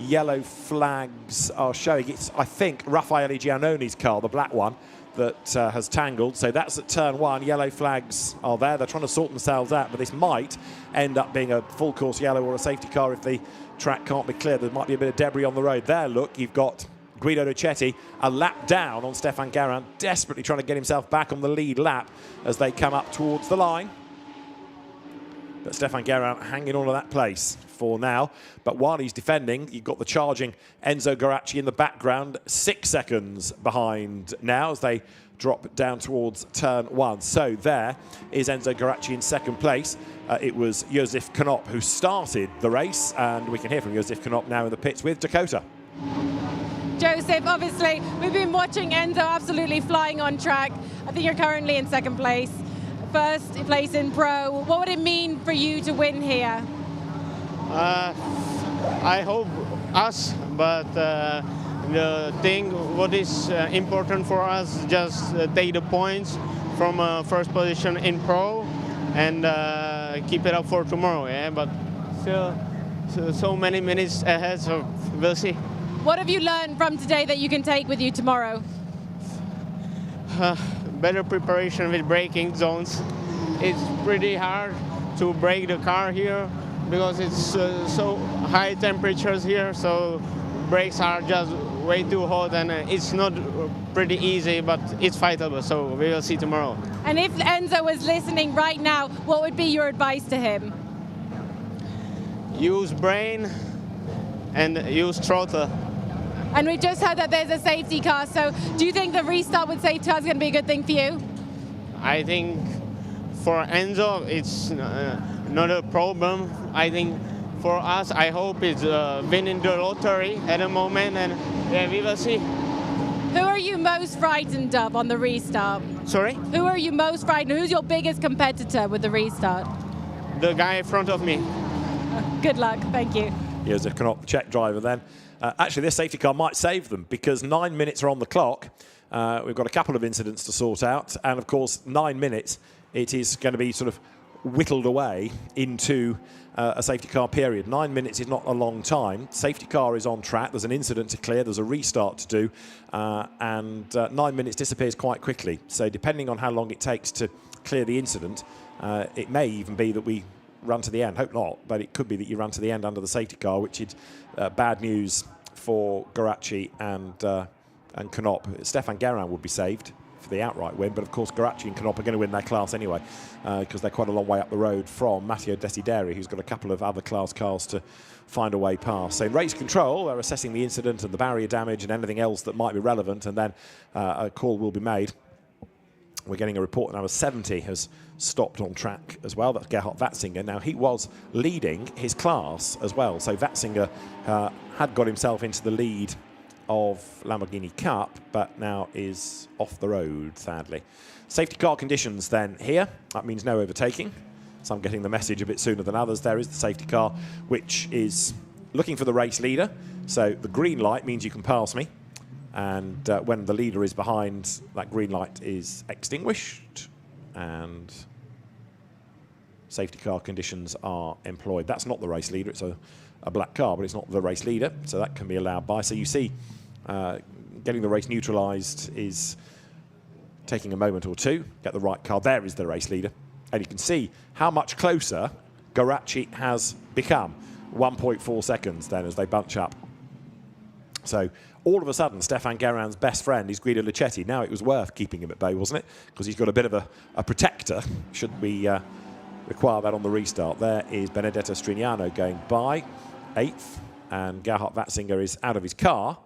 yellow flags are showing. It's, I think, Raffaele Giannoni's car, the black one, that has tangled. So that's at turn 1. Yellow flags are there. They're trying to sort themselves out, but this might end up being a full course yellow or a safety car if the track can't be cleared. There might be a bit of debris on the road. There, look, you've got Guido Luchetti a lap down on Stefan Garand, desperately trying to get himself back on the lead lap as they come up towards the line. But Stefan Garand hanging on to that place for now. But while he's defending, you've got the charging Enzo Guaracci in the background, 6 seconds behind now as they drop down towards turn 1. So there is Enzo Guaracci in second place. It was Josef Knopp who started the race, and we can hear from Josef Knopp now in the pits with Dakota. Joseph, obviously, we've been watching Enzo absolutely flying on track. I think you're currently in second place. First place in Pro. What would it mean for you to win here? I hope us, but the thing what is important for us just take the points from first position in Pro and keep it up for tomorrow. Yeah, but still so many minutes ahead, so we'll see. What have you learned from today that you can take with you tomorrow? Better preparation with braking zones. It's pretty hard to brake the car here because it's so high temperatures here, so brakes are just way too hot, and it's not pretty easy, but it's fightable, so we will see tomorrow. And if Enzo was listening right now, what would be your advice to him? Use brain and use throttle. And we just heard that there's a safety car, so do you think the restart with safety car is going to be a good thing for you? I think for Enzo, it's not a problem. I think for us, I hope it's winning the lottery at the moment, and yeah, we will see. Who are you most frightened of on the restart? Sorry? Who are you most frightened of? Who's your biggest competitor with the restart? The guy in front of me. Good luck, thank you. Here's a Knopp Czech driver then. Actually, this safety car might save them because 9 minutes are on the clock. We've got a couple of incidents to sort out. And, of course, 9 minutes, it is going to be sort of whittled away into a safety car period. 9 minutes is not a long time. Safety car is on track. There's an incident to clear. There's a restart to do. And 9 minutes disappears quite quickly. So depending on how long it takes to clear the incident, it may even be that we run to the end. Hope not, but it could be that you run to the end under the safety car, which is bad news for Guaracci and Knopp. Stefan Garand would be saved for the outright win, but of course Guaracci and Knopp are going to win their class anyway because they're quite a long way up the road from Matteo Desideri, who's got a couple of other class cars to find a way past. So in race control, they're assessing the incident and the barrier damage and anything else that might be relevant, and then a call will be made. We're getting a report that number 70 has stopped on track as well. That's Gerhard Watzinger. Now, he was leading his class as well. So Watzinger had got himself into the lead of Lamborghini Cup, but now is off the road, sadly. Safety car conditions then here. That means no overtaking. So I'm getting the message a bit sooner than others. There is the safety car, which is looking for the race leader. So the green light means you can pass me. And when the leader is behind, that green light is extinguished and safety car conditions are employed. That's not the race leader. It's a black car, but it's not the race leader, so that can be allowed by. So you see getting the race neutralised is taking a moment or two. Get the right car. There is the race leader. And you can see how much closer Guaracci has become. 1.4 seconds then as they bunch up. So all of a sudden, Stefan Garand's best friend is Guido Luchetti. Now it was worth keeping him at bay, wasn't it? Because he's got a bit of a protector, should we require that on the restart. There is Benedetto Strignano going by, 8th, and Gerhard Watzinger is out of his car,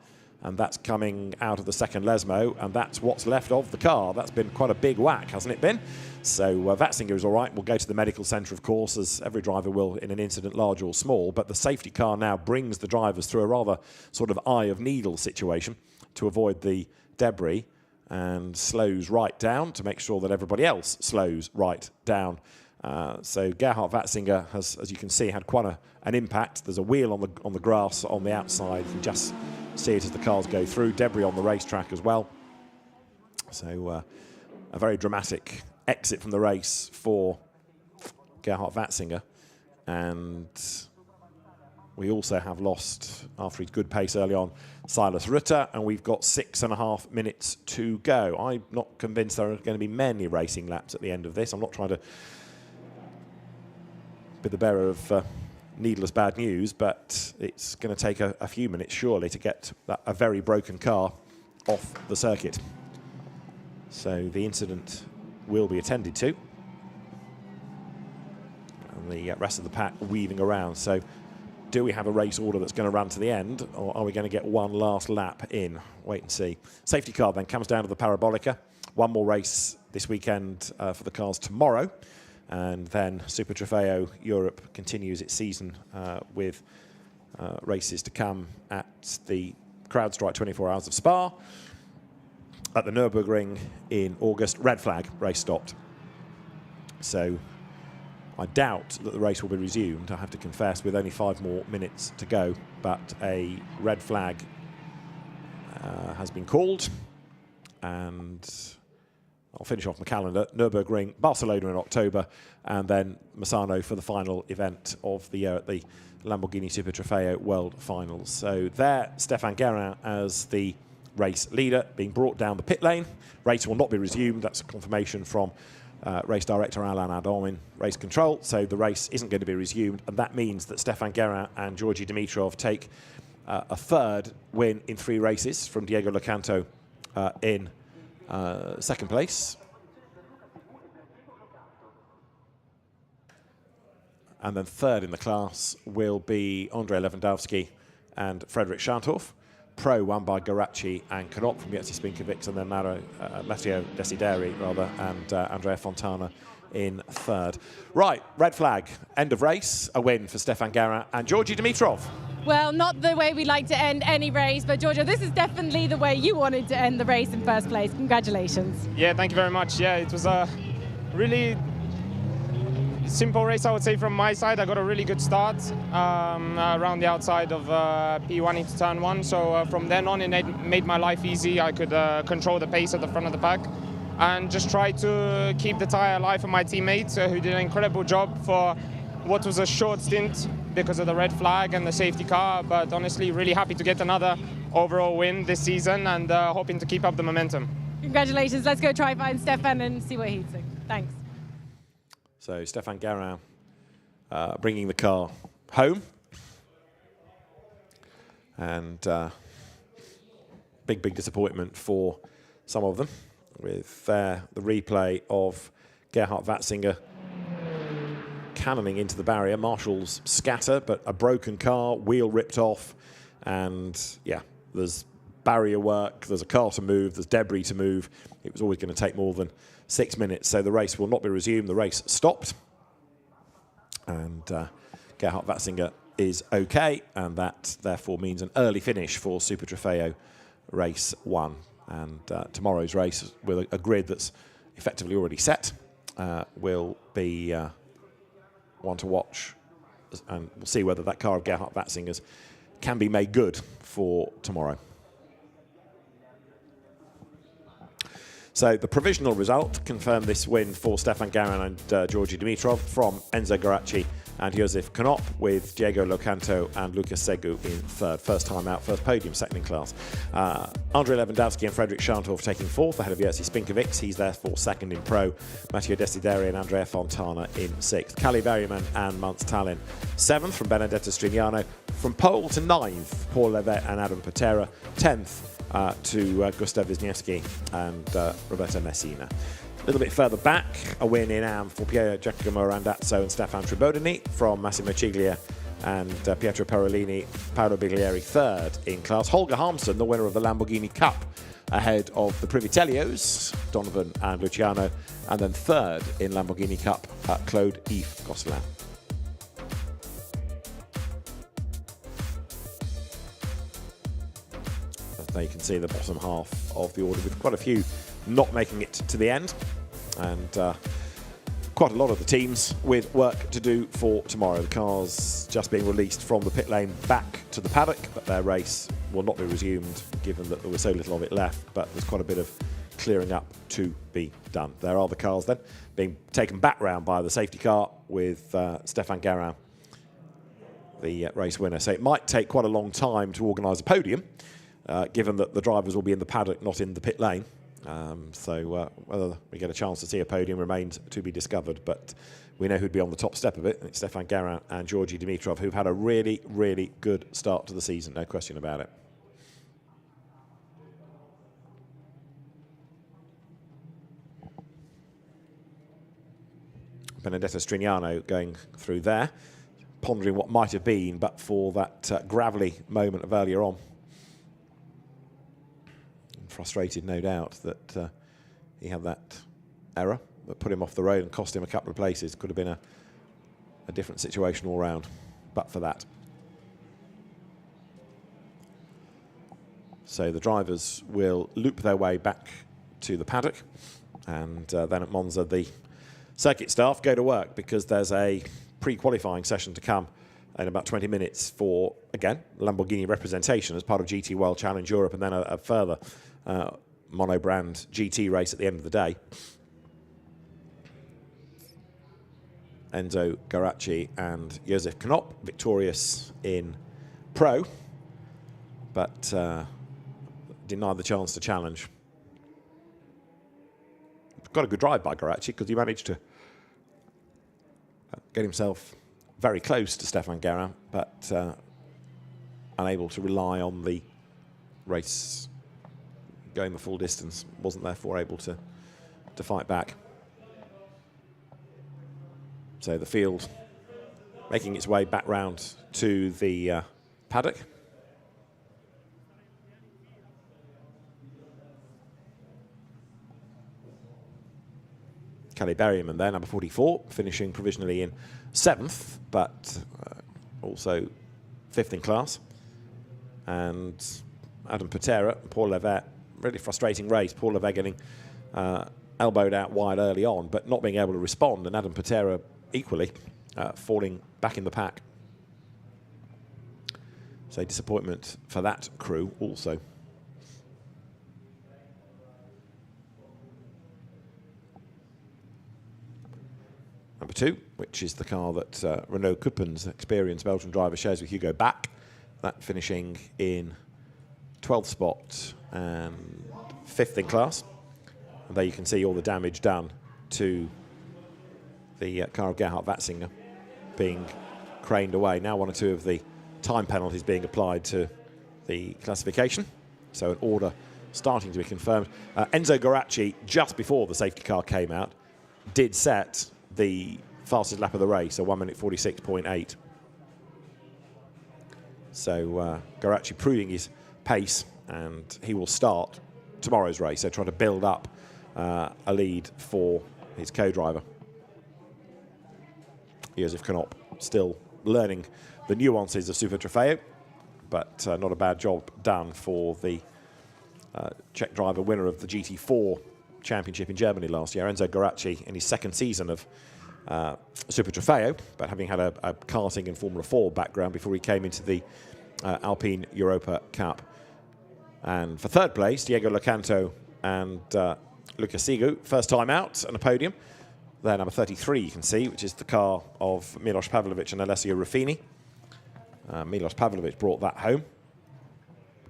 and that's coming out of the second Lesmo, and that's what's left of the car. That's been quite a big whack, hasn't it been? So Watzinger is all right. We'll go to the medical centre, of course, as every driver will in an incident, large or small. But the safety car now brings the drivers through a rather sort of eye of needle situation to avoid the debris and slows right down to make sure that everybody else slows right down. So Gerhard Watzinger has, as you can see, had quite an impact. There's a wheel on the grass on the outside. You can just see it as the cars go through. Debris on the racetrack as well. So a very dramatic exit from the race for Gerhard Watzinger. And we also have lost, after his good pace early on, Silas Rutter, and we've got 6.5 minutes to go. I'm not convinced there are going to be many racing laps at the end of this. I'm not trying to be the bearer of needless bad news, but it's going to take a few minutes, surely, to get a very broken car off the circuit. So the incident will be attended to. And the rest of the pack weaving around. So do we have a race order that's going to run to the end, or are we going to get one last lap in? Wait and see. Safety car then comes down to the Parabolica. One more race this weekend for the cars tomorrow. And then Super Trofeo Europe continues its season with races to come at the CrowdStrike 24 Hours of Spa. At the Nürburgring in August, red flag, race stopped. So I doubt that the race will be resumed, I have to confess, with only 5 more minutes to go. But a red flag has been called. And I'll finish off my calendar. Nürburgring, Barcelona in October, and then Misano for the final event of the year at the Lamborghini Super Trofeo World Finals. So there, Stéphane Guérin as the race leader, being brought down the pit lane. Race will not be resumed. That's a confirmation from race director Alain Adam in race control. So the race isn't going to be resumed, and that means that Stéphane Guérin and Georgi Dimitrov take a 3rd win in 3 races from Diego Locanto in 2nd place. And then 3rd in the class will be Andrei Lewandowski and Frédéric Chantorf. Pro won by Garacci and Knop from Jerzy Spinkovic, and then Matteo Desideri and Andrea Fontana in 3rd. Right, red flag, end of race, a win for Stéphane Guérin and Georgi Dimitrov. Well, not the way we like to end any race, but Giorgio, this is definitely the way you wanted to end the race in 1st place. Congratulations. Yeah, thank you very much. Yeah, it was a really simple race, I would say, from my side. I got a really good start around the outside of P1 into turn 1. So from then on, it made my life easy. I could control the pace at the front of the pack and just try to keep the tyre alive for my teammates, who did an incredible job for what was a short stint because of the red flag and the safety car. But honestly, really happy to get another overall win this season, and hoping to keep up the momentum. Congratulations. Let's go try find Stéphane and see what he's doing. Thanks. So Stéphane Guérin bringing the car home. And big disappointment for some of them with the replay of Gerhard Watzinger cannoning into the barrier. Marshall's scatter, but a broken car, wheel ripped off. And yeah, there's barrier work, there's a car to move, there's debris to move. It was always going to take more than 6 minutes, so the race will not be resumed. The race stopped, and Gerhard Watzinger is okay, and that therefore means an early finish for Super Trofeo Race 1. And tomorrow's race, with a grid that's effectively already set, will be one to watch, and we'll see whether that car of Gerhard Watzinger's can be made good for tomorrow. So the provisional result confirmed this win for Stéphane Guérin and Georgi Dimitrov from Enzo Garacci and Josef Knop, with Diego Locanto and Lucas Segu in 3rd. First time out, first podium, 2nd in class. Andrei Lewandowski and Frédéric Chantorf taking 4th ahead of Jerzy Spinkovic. He's therefore 2nd in pro. Matteo Desideri and Andrea Fontana in 6th. Kalle Berryman and Mans Tallinn 7th from Benedetto Strignano. From pole to 9th, Paul Levet and Adam Patera. 10th to Gustav Wisniewski and Roberto Messina. A little bit further back, a win in Am for Pier Giacomo Randazzo and Stefan Tribodini from Massimo Ciglia and Pietro Parolini, Paolo Biglieri 3rd in class. Holger Harmsen, the winner of the Lamborghini Cup, ahead of the Privitellios, Donovan and Luciano, and then 3rd in Lamborghini Cup, Claude-Yves Gosselin. There you can see the bottom half of the order, with quite a few not making it to the end, and quite a lot of the teams with work to do for tomorrow. The cars just being released from the pit lane back to the paddock, but their race will not be resumed given that there was so little of it left, but there's quite a bit of clearing up to be done. There are the cars then being taken back round by the safety car with Stéphane Guérin, the race winner. So it might take quite a long time to organise a podium, given that the drivers will be in the paddock, not in the pit lane. So whether we get a chance to see a podium remains to be discovered. But we know who'd be on the top step of it. It's Stefan Guerin and Georgi Dimitrov, who've had a really, really good start to the season, no question about it. Benedetto Strignano going through there, pondering what might have been, but for that gravelly moment of earlier on. Frustrated, no doubt, that he had that error that put him off the road and cost him a couple of places. Could have been a different situation all round, but for that. So the drivers will loop their way back to the paddock, and then at Monza, the circuit staff go to work, because there's a pre-qualifying session to come in about 20 minutes for, again, Lamborghini representation as part of GT World Challenge Europe, and then a further mono-brand GT race at the end of the day. Enzo Guarasci and Josef Knopp victorious in Pro, but denied the chance to challenge. Got a good drive by Guarasci, because he managed to get himself very close to Stefan Guerin, but unable to rely on the race going the full distance. Wasn't therefore able to fight back. So the field making its way back round to the paddock. Kelly Berryman there, number 44, finishing provisionally in 7th, but also 5th in class. And Adam Patera and Paul Levert, really frustrating race. Paul Levert getting elbowed out wide early on, but not being able to respond, and Adam Patera equally falling back in the pack. So disappointment for that crew also. Number 2, which is the car that Renault Kuppen's experienced Belgian driver shares with Hugo Back. That finishing in 12th spot and 5th in class. And there you can see all the damage done to the car of Gerhard Watzinger being craned away. Now 1 or 2 of the time penalties being applied to the classification. So an order starting to be confirmed. Enzo Guarasci, just before the safety car came out, did set the fastest lap of the race, so 1:46.8. So Guarasci proving his pace, and he will start tomorrow's race, so trying to build up a lead for his co-driver. Josef Knopp still learning the nuances of Super Trofeo, but not a bad job done for the Czech driver, winner of the GT4 championship in Germany last year. Enzo Guarasci in his 2nd season of Super Trofeo, but having had a karting and Formula 4 background before he came into the Alpine Europa Cup. And for 3rd place, Diego Locanto and Luca Sigu, first time out on a podium. There, number 33, you can see, which is the car of Milos Pavlovic and Alessio Ruffini. Milos Pavlovic brought that home.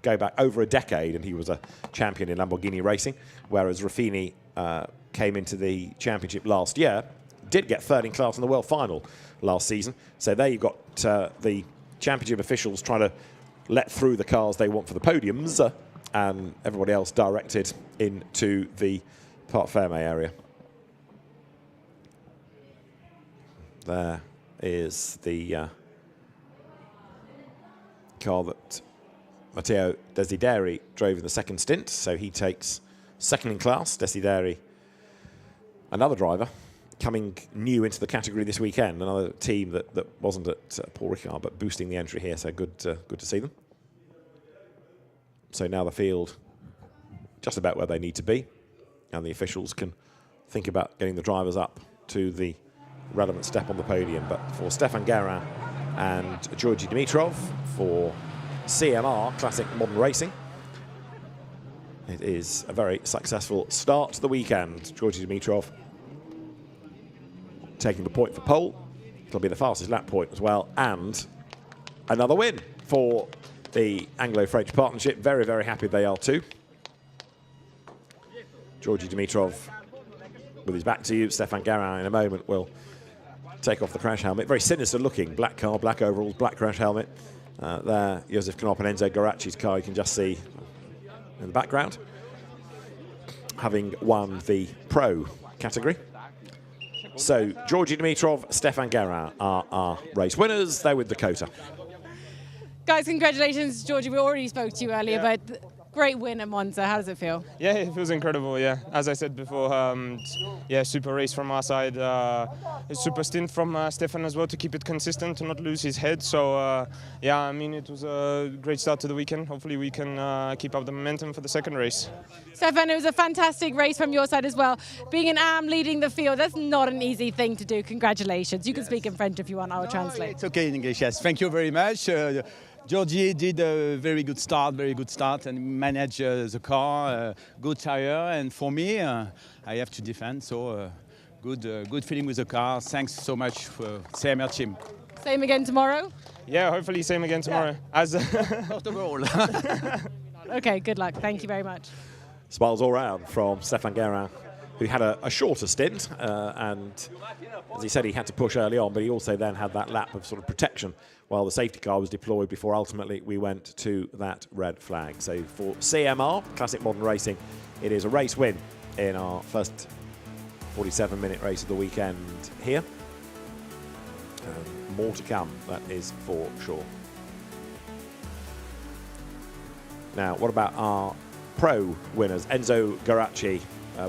Go back over a decade, and he was a champion in Lamborghini racing, whereas Ruffini came into the championship last year, did get 3rd in class in the world final last season. So there you've got the championship officials trying to let through the cars they want for the podiums, and everybody else directed into the Parc Fermé area. There is the car that Matteo Desideri drove in the 2nd stint, so he takes 2nd in class. Desideri, another driver, coming new into the category this weekend, another team that wasn't at Paul Ricard, but boosting the entry here, so good to see them. So now the field just about where they need to be, and the officials can think about getting the drivers up to the relevant step on the podium. But for Stefan Guerin and Georgi Dimitrov, for CMR, Classic Modern Racing, it is a very successful start to the weekend. Georgi Dimitrov taking the point for pole. It'll be the fastest lap point as well, and another win for the Anglo-French partnership. Very, very happy they are too. Georgi Dimitrov with his back to you. Stefan Garin in a moment will take off the crash helmet. Very sinister looking. Black car, black overalls, black crash helmet. There, Josef Knopp and Enzo Garacci's car, you can just see in the background, having won the Pro category. So, Georgi Dimitrov, Stefan Garin are our race winners. They're with Dakota. Guys, congratulations, Georgi. We already spoke to you earlier, but great win at Monza. How does it feel? Yeah, it feels incredible, yeah. As I said before, yeah, super race from our side. A super stint from Stefan as well to keep it consistent, to not lose his head. So, yeah, I mean, it was a great start to the weekend. Hopefully we can keep up the momentum for the second race. Stefan, it was a fantastic race from your side as well. Being an AM leading the field, that's not an easy thing to do. Congratulations. You can speak in French if you want, I'll translate. It's okay in English, yes. Thank you very much. Georgi did a very good start, and managed the car, good tire, and for me, I have to defend, so good feeling with the car. Thanks so much for CMR team. Same again tomorrow? Yeah, hopefully same again tomorrow. Yeah. As overall. Okay, good luck. Thank you very much. Smiles all round from Stefan Garin, who had a shorter stint, and as he said, he had to push early on, but he also then had that lap of sort of protection while the safety car was deployed before ultimately we went to that red flag. So for CMR, Classic Modern Racing, it is a race win in our first 47-minute race of the weekend here. More to come, that is for sure. Now, what about our Pro winners? Enzo Garacci,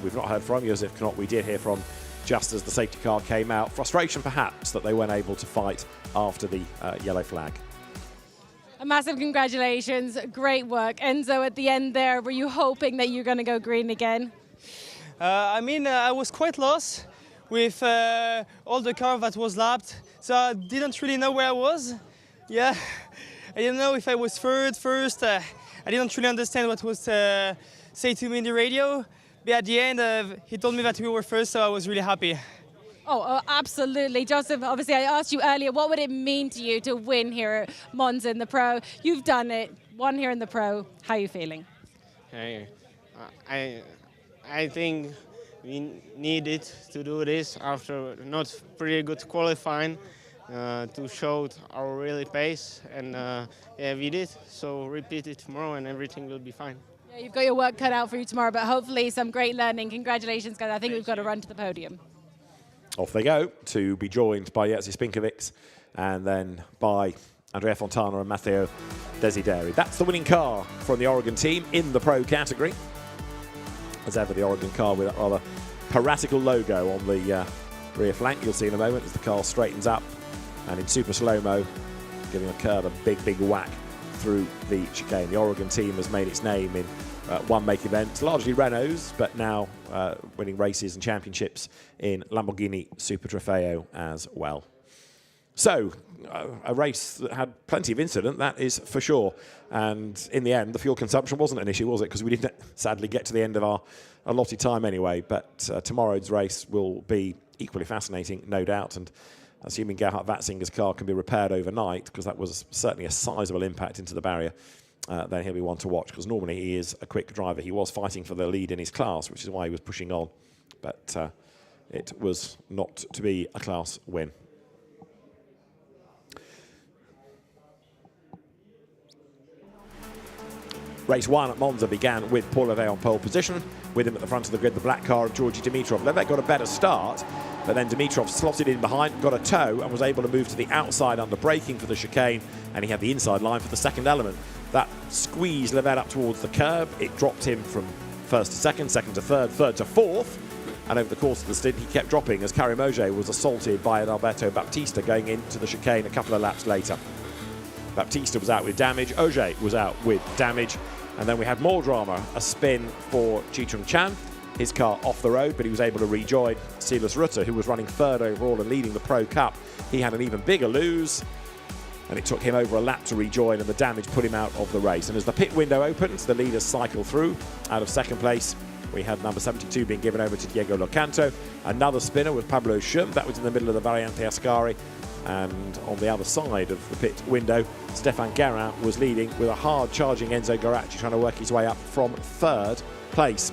we've not heard from. Josef Knopp, we did hear from just as the safety car came out. Frustration, perhaps, that they weren't able to fight after the yellow flag. A massive congratulations. Great work. Enzo, at the end there, were you hoping that you're going to go green again? I mean, I was quite lost with all the car that was lapped, so I didn't really know where I was. Yeah, I didn't know if I was third, first. I didn't really understand what was said to me in the radio. But at the end, he told me that we were first, so I was really happy. Oh, absolutely. Joseph, obviously I asked you earlier, what would it mean to you to win here at Monza in the Pro? You've done it, won here in the Pro. How are you feeling? Hey, I think we needed to do this after not pretty good qualifying to show our really pace, and yeah, we did. So repeat it tomorrow and everything will be fine. Yeah, you've got your work cut out for you tomorrow, but hopefully some great learning. Congratulations, guys. I think we've got to run to the podium. Off they go to be joined by Jerzy Spinkovic and then by Andrea Fontana and Matteo Desideri. That's the winning car from the Oregon team in the Pro category. As ever, the Oregon car with that rather piratical logo on the rear flank. You'll see in a moment as the car straightens up and in super slow-mo, giving a curb a big whack through the chicane. The Oregon team has made its name in one make event, largely Renaults, but now winning races and championships in Lamborghini Super Trofeo as well. So, a race that had plenty of incident, that is for sure. And in the end, the fuel consumption wasn't an issue, was it? Because we didn't sadly get to the end of our allotted time anyway. But tomorrow's race will be equally fascinating, no doubt. And assuming Gerhard Watzinger's car can be repaired overnight, because that was certainly a sizable impact into the barrier, then he'll be one to watch, because normally he is a quick driver. He was fighting for the lead in his class, which is why he was pushing on. But it was not to be a class win. Race 1 at Monza began with Paul Levet on pole position. With him at the front of the grid, the black car of Georgi Dimitrov. Levet got a better start, but then Dimitrov slotted in behind, got a tow, and was able to move to the outside under braking for the chicane, and he had the inside line for the second element. That squeezed Levet up towards the curb. It dropped him from first to second, second to third, third to fourth, and over the course of the stint, he kept dropping as Karim Ogier was assaulted by Alberto Baptista going into the chicane a couple of laps later. Baptista was out with damage, Ogier was out with damage, and then we had more drama, a spin for Chi-Chung Chan, his car off the road, but he was able to rejoin Silas Rutter, who was running third overall and leading the Pro Cup. He had an even bigger lose, and it took him over a lap to rejoin, and the damage put him out of the race. And as the pit window opened, the leaders cycled through. Out of second place, we had number 72 being given over to Diego Locanto. Another spinner was Pablo Schum. That was in the middle of the Variante Ascari. And on the other side of the pit window, Stefan Guerin was leading with a hard charging Enzo Guaracci trying to work his way up from 3rd place.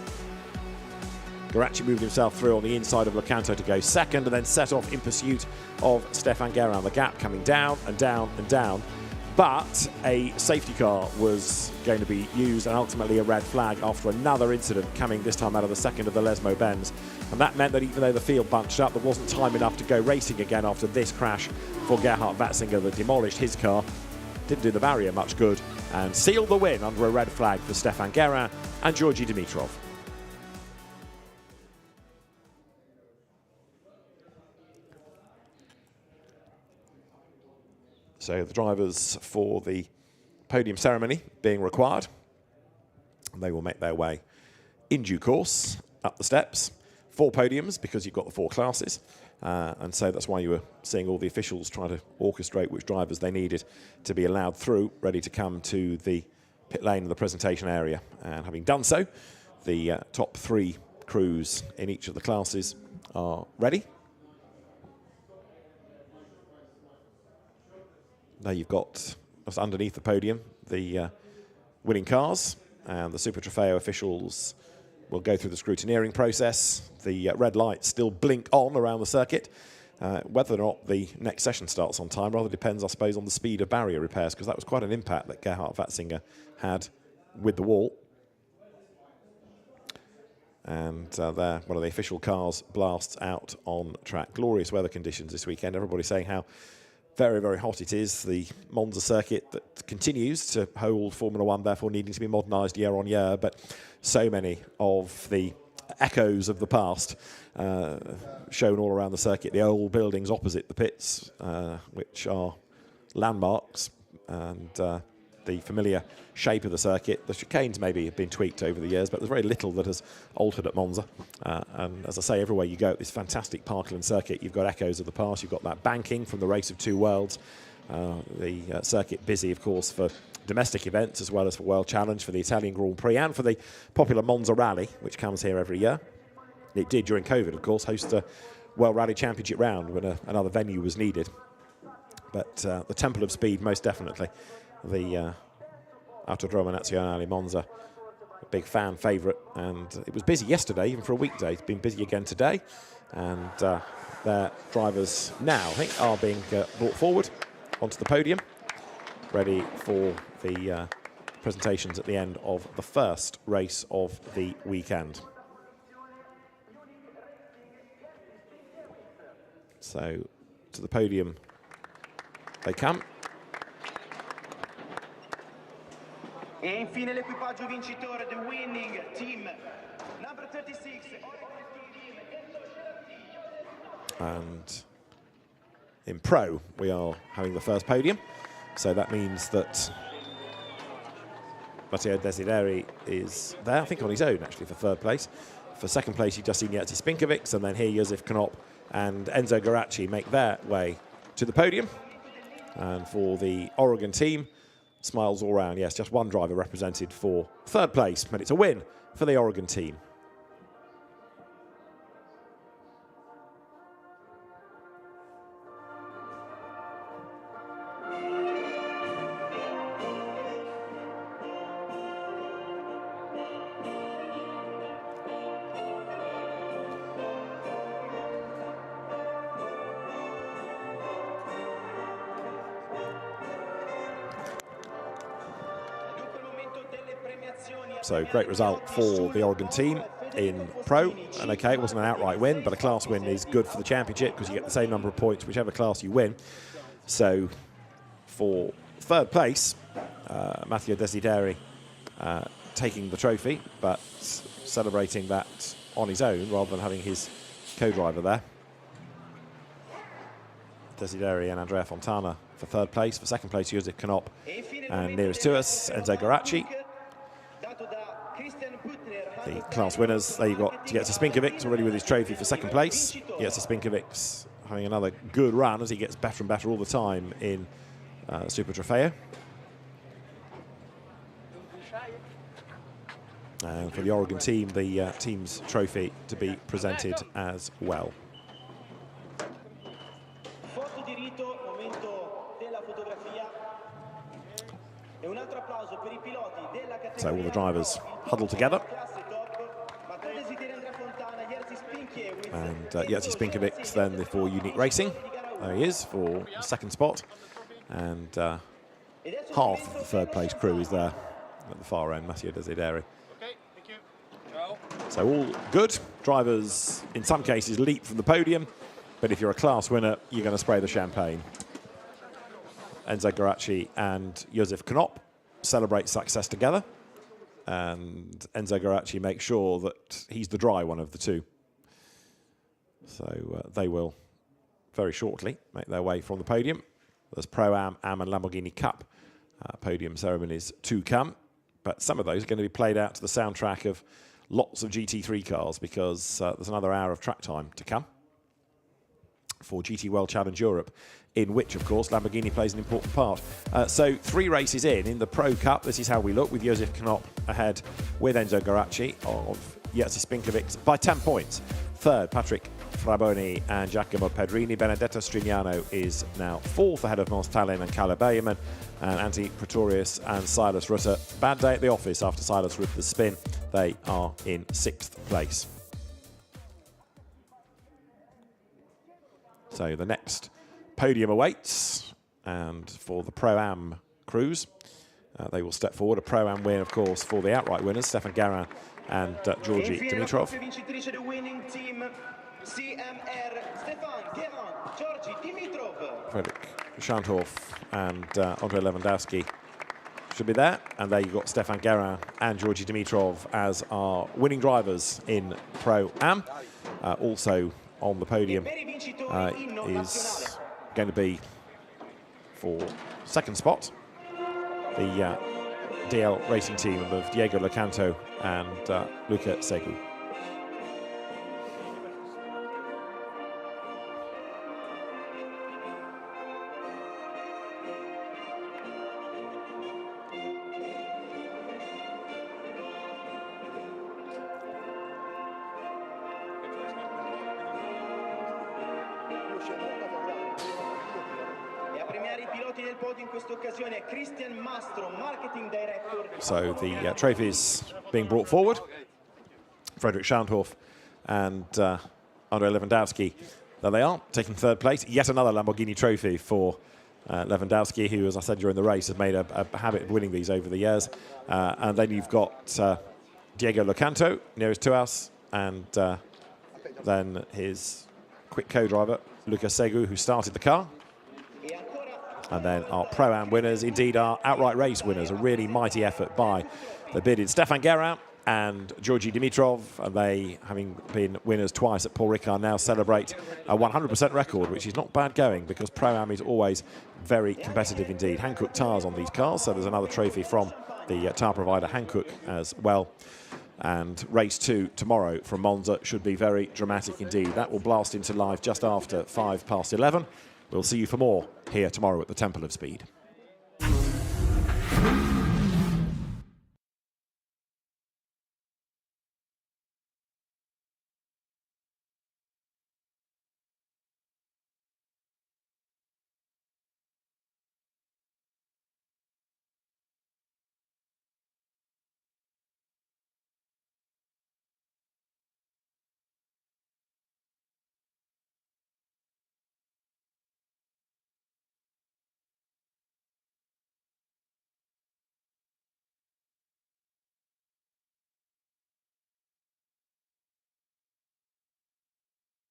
Guaracci moved himself through on the inside of Locanto to go 2nd and then set off in pursuit of Stefan Guerin. The gap coming down and down and down. But a safety car was going to be used and ultimately a red flag after another incident coming this time out of the 2nd of the Lesmo Benz. And that meant that even though the field bunched up, there wasn't time enough to go racing again after this crash for Gerhard Watzinger that demolished his car. Didn't do the barrier much good and sealed the win under a red flag for Stefan Guerin and Georgi Dimitrov. So the drivers for the podium ceremony being required. They will make their way in due course up the steps. 4 podiums because you've got the 4 classes. And so that's why you were seeing all the officials trying to orchestrate which drivers they needed to be allowed through, ready to come to the pit lane of the presentation area. And having done so, the top 3 crews in each of the classes are ready. Now you've got, just underneath the podium, the winning cars, and the Super Trofeo officials will go through the scrutineering process. The red lights still blink on around the circuit. Whether or not the next session starts on time rather depends, I suppose, on the speed of barrier repairs, because that was quite an impact that Gerhard Watzinger had with the wall. And there, one of the official cars blasts out on track. Glorious weather conditions this weekend. Everybody saying how very, very hot it is. The Monza circuit that continues to hold Formula One, therefore needing to be modernised year on year. But so many of the echoes of the past shown all around the circuit. The old buildings opposite the pits, which are landmarks, and the familiar shape of the circuit. The chicanes maybe have been tweaked over the years, but there's very little that has altered at Monza. And as I say, everywhere you go at this fantastic parkland circuit, you've got echoes of the past. You've got that banking from the Race of Two Worlds. The circuit busy, of course, for domestic events as well as for World Challenge, for the Italian Grand Prix, and for the popular Monza Rally, which comes here every year. It did, during COVID, of course, host a World Rally Championship round when another venue was needed. But the Temple of Speed, most definitely. The Autodromo Nazionale Monza, a big fan favourite, and it was busy yesterday, even for a weekday. It's been busy again today, and their drivers now, I think, are being brought forward onto the podium, ready for the presentations at the end of the first race of the weekend. So, to the podium they come. E infine l'equipaggio vincitore, the winning team, number 36. And in Pro, we are having the first podium. So that means that Matteo Desideri is there, I think on his own, actually, for 3rd place. For 2nd place, you've just seen Jerzy Spinkovic, and then here Josef Knop and Enzo Guaracci make their way to the podium. And for the Oregon team, smiles all round. Yes, just one driver represented for 3rd place, but it's a win for the Oregon team. So great result for the Oregon team in Pro. And okay, it wasn't an outright win, but a class win is good for the championship because you get the same number of points whichever class you win. So for 3rd place, Matteo Desideri taking the trophy, but celebrating that on his own rather than having his co-driver there. Desideri and Andrea Fontana for 3rd place. For 2nd place, Josef Knop, and nearest to us, Enzo Guaracci. The class winners, there you've got Jerzy Spinkovic already with his trophy for 2nd place. Jerzy Spinkovic having another good run as he gets better and better all the time in Super Trofeo. And for the Oregon team, the team's trophy to be presented as well. So all the drivers huddle together. And Jerzy Spinkovic then for Unique Racing. There he is for the second spot. And half of the third place crew is there at the far end, Matteo Desideri. So all good. Drivers, in some cases, leap from the podium. But if you're a class winner, you're going to spray the champagne. Enzo Guaracci and Josef Knopp celebrate success together. And Enzo Guaracci makes sure that he's the dry one of the two. So they will very shortly make their way from the podium. There's Pro-Am, Am and Lamborghini Cup podium ceremonies to come. But some of those are going to be played out to the soundtrack of lots of GT3 cars, because there's another hour of track time to come for GT World Challenge Europe, in which, of course, Lamborghini plays an important part. So 3 races in the Pro Cup, this is how we look, with Josef Knopp ahead with Enzo Guaracci of Jerzy Spinkovic by 10 points. Third, Patrick Fraboni and Giacomo Pedrini. Benedetto Strignano is now 4th ahead of Mons Tallinn and Kalle Bayerman, and Antti Pretorius and Silas Rutter. Bad day at the office after Silas ripped the spin. They are in 6th place. So the next podium awaits, and for the Pro-Am crews, they will step forward. A Pro-Am win, of course, for the outright winners, Stefan Garin and Georgi Dimitrov. Fredrik Schandorf and Andrei Lewandowski should be there. And there you've got Stefan Garin and Georgi Dimitrov as our winning drivers in Pro-Am. Also on the podium is going to be, for second spot, the DL racing team of Diego Locanto and Luca Segu. So the trophies being brought forward. Fredrik Schandorf and Andrei Lewandowski. There they are, taking third place. Yet another Lamborghini trophy for Lewandowski, who, as I said during the race, has made a habit of winning these over the years. And then you've got Diego Locanto, nearest to us, and then his quick co-driver, Luca Segu, who started the car. And then our Pro-Am winners, indeed our outright race winners, a really mighty effort by the bearded Stefan Garin and Georgi Dimitrov. And they, having been winners twice at Paul Ricard, now celebrate a 100% record, which is not bad going, because Pro-Am is always very competitive indeed. Hankook tyres on these cars, so there's another trophy from the tyre provider Hankook as well. And race 2 tomorrow from Monza should be very dramatic indeed. That will blast into live just after 11:05. We'll see you for more here tomorrow at the Temple of Speed.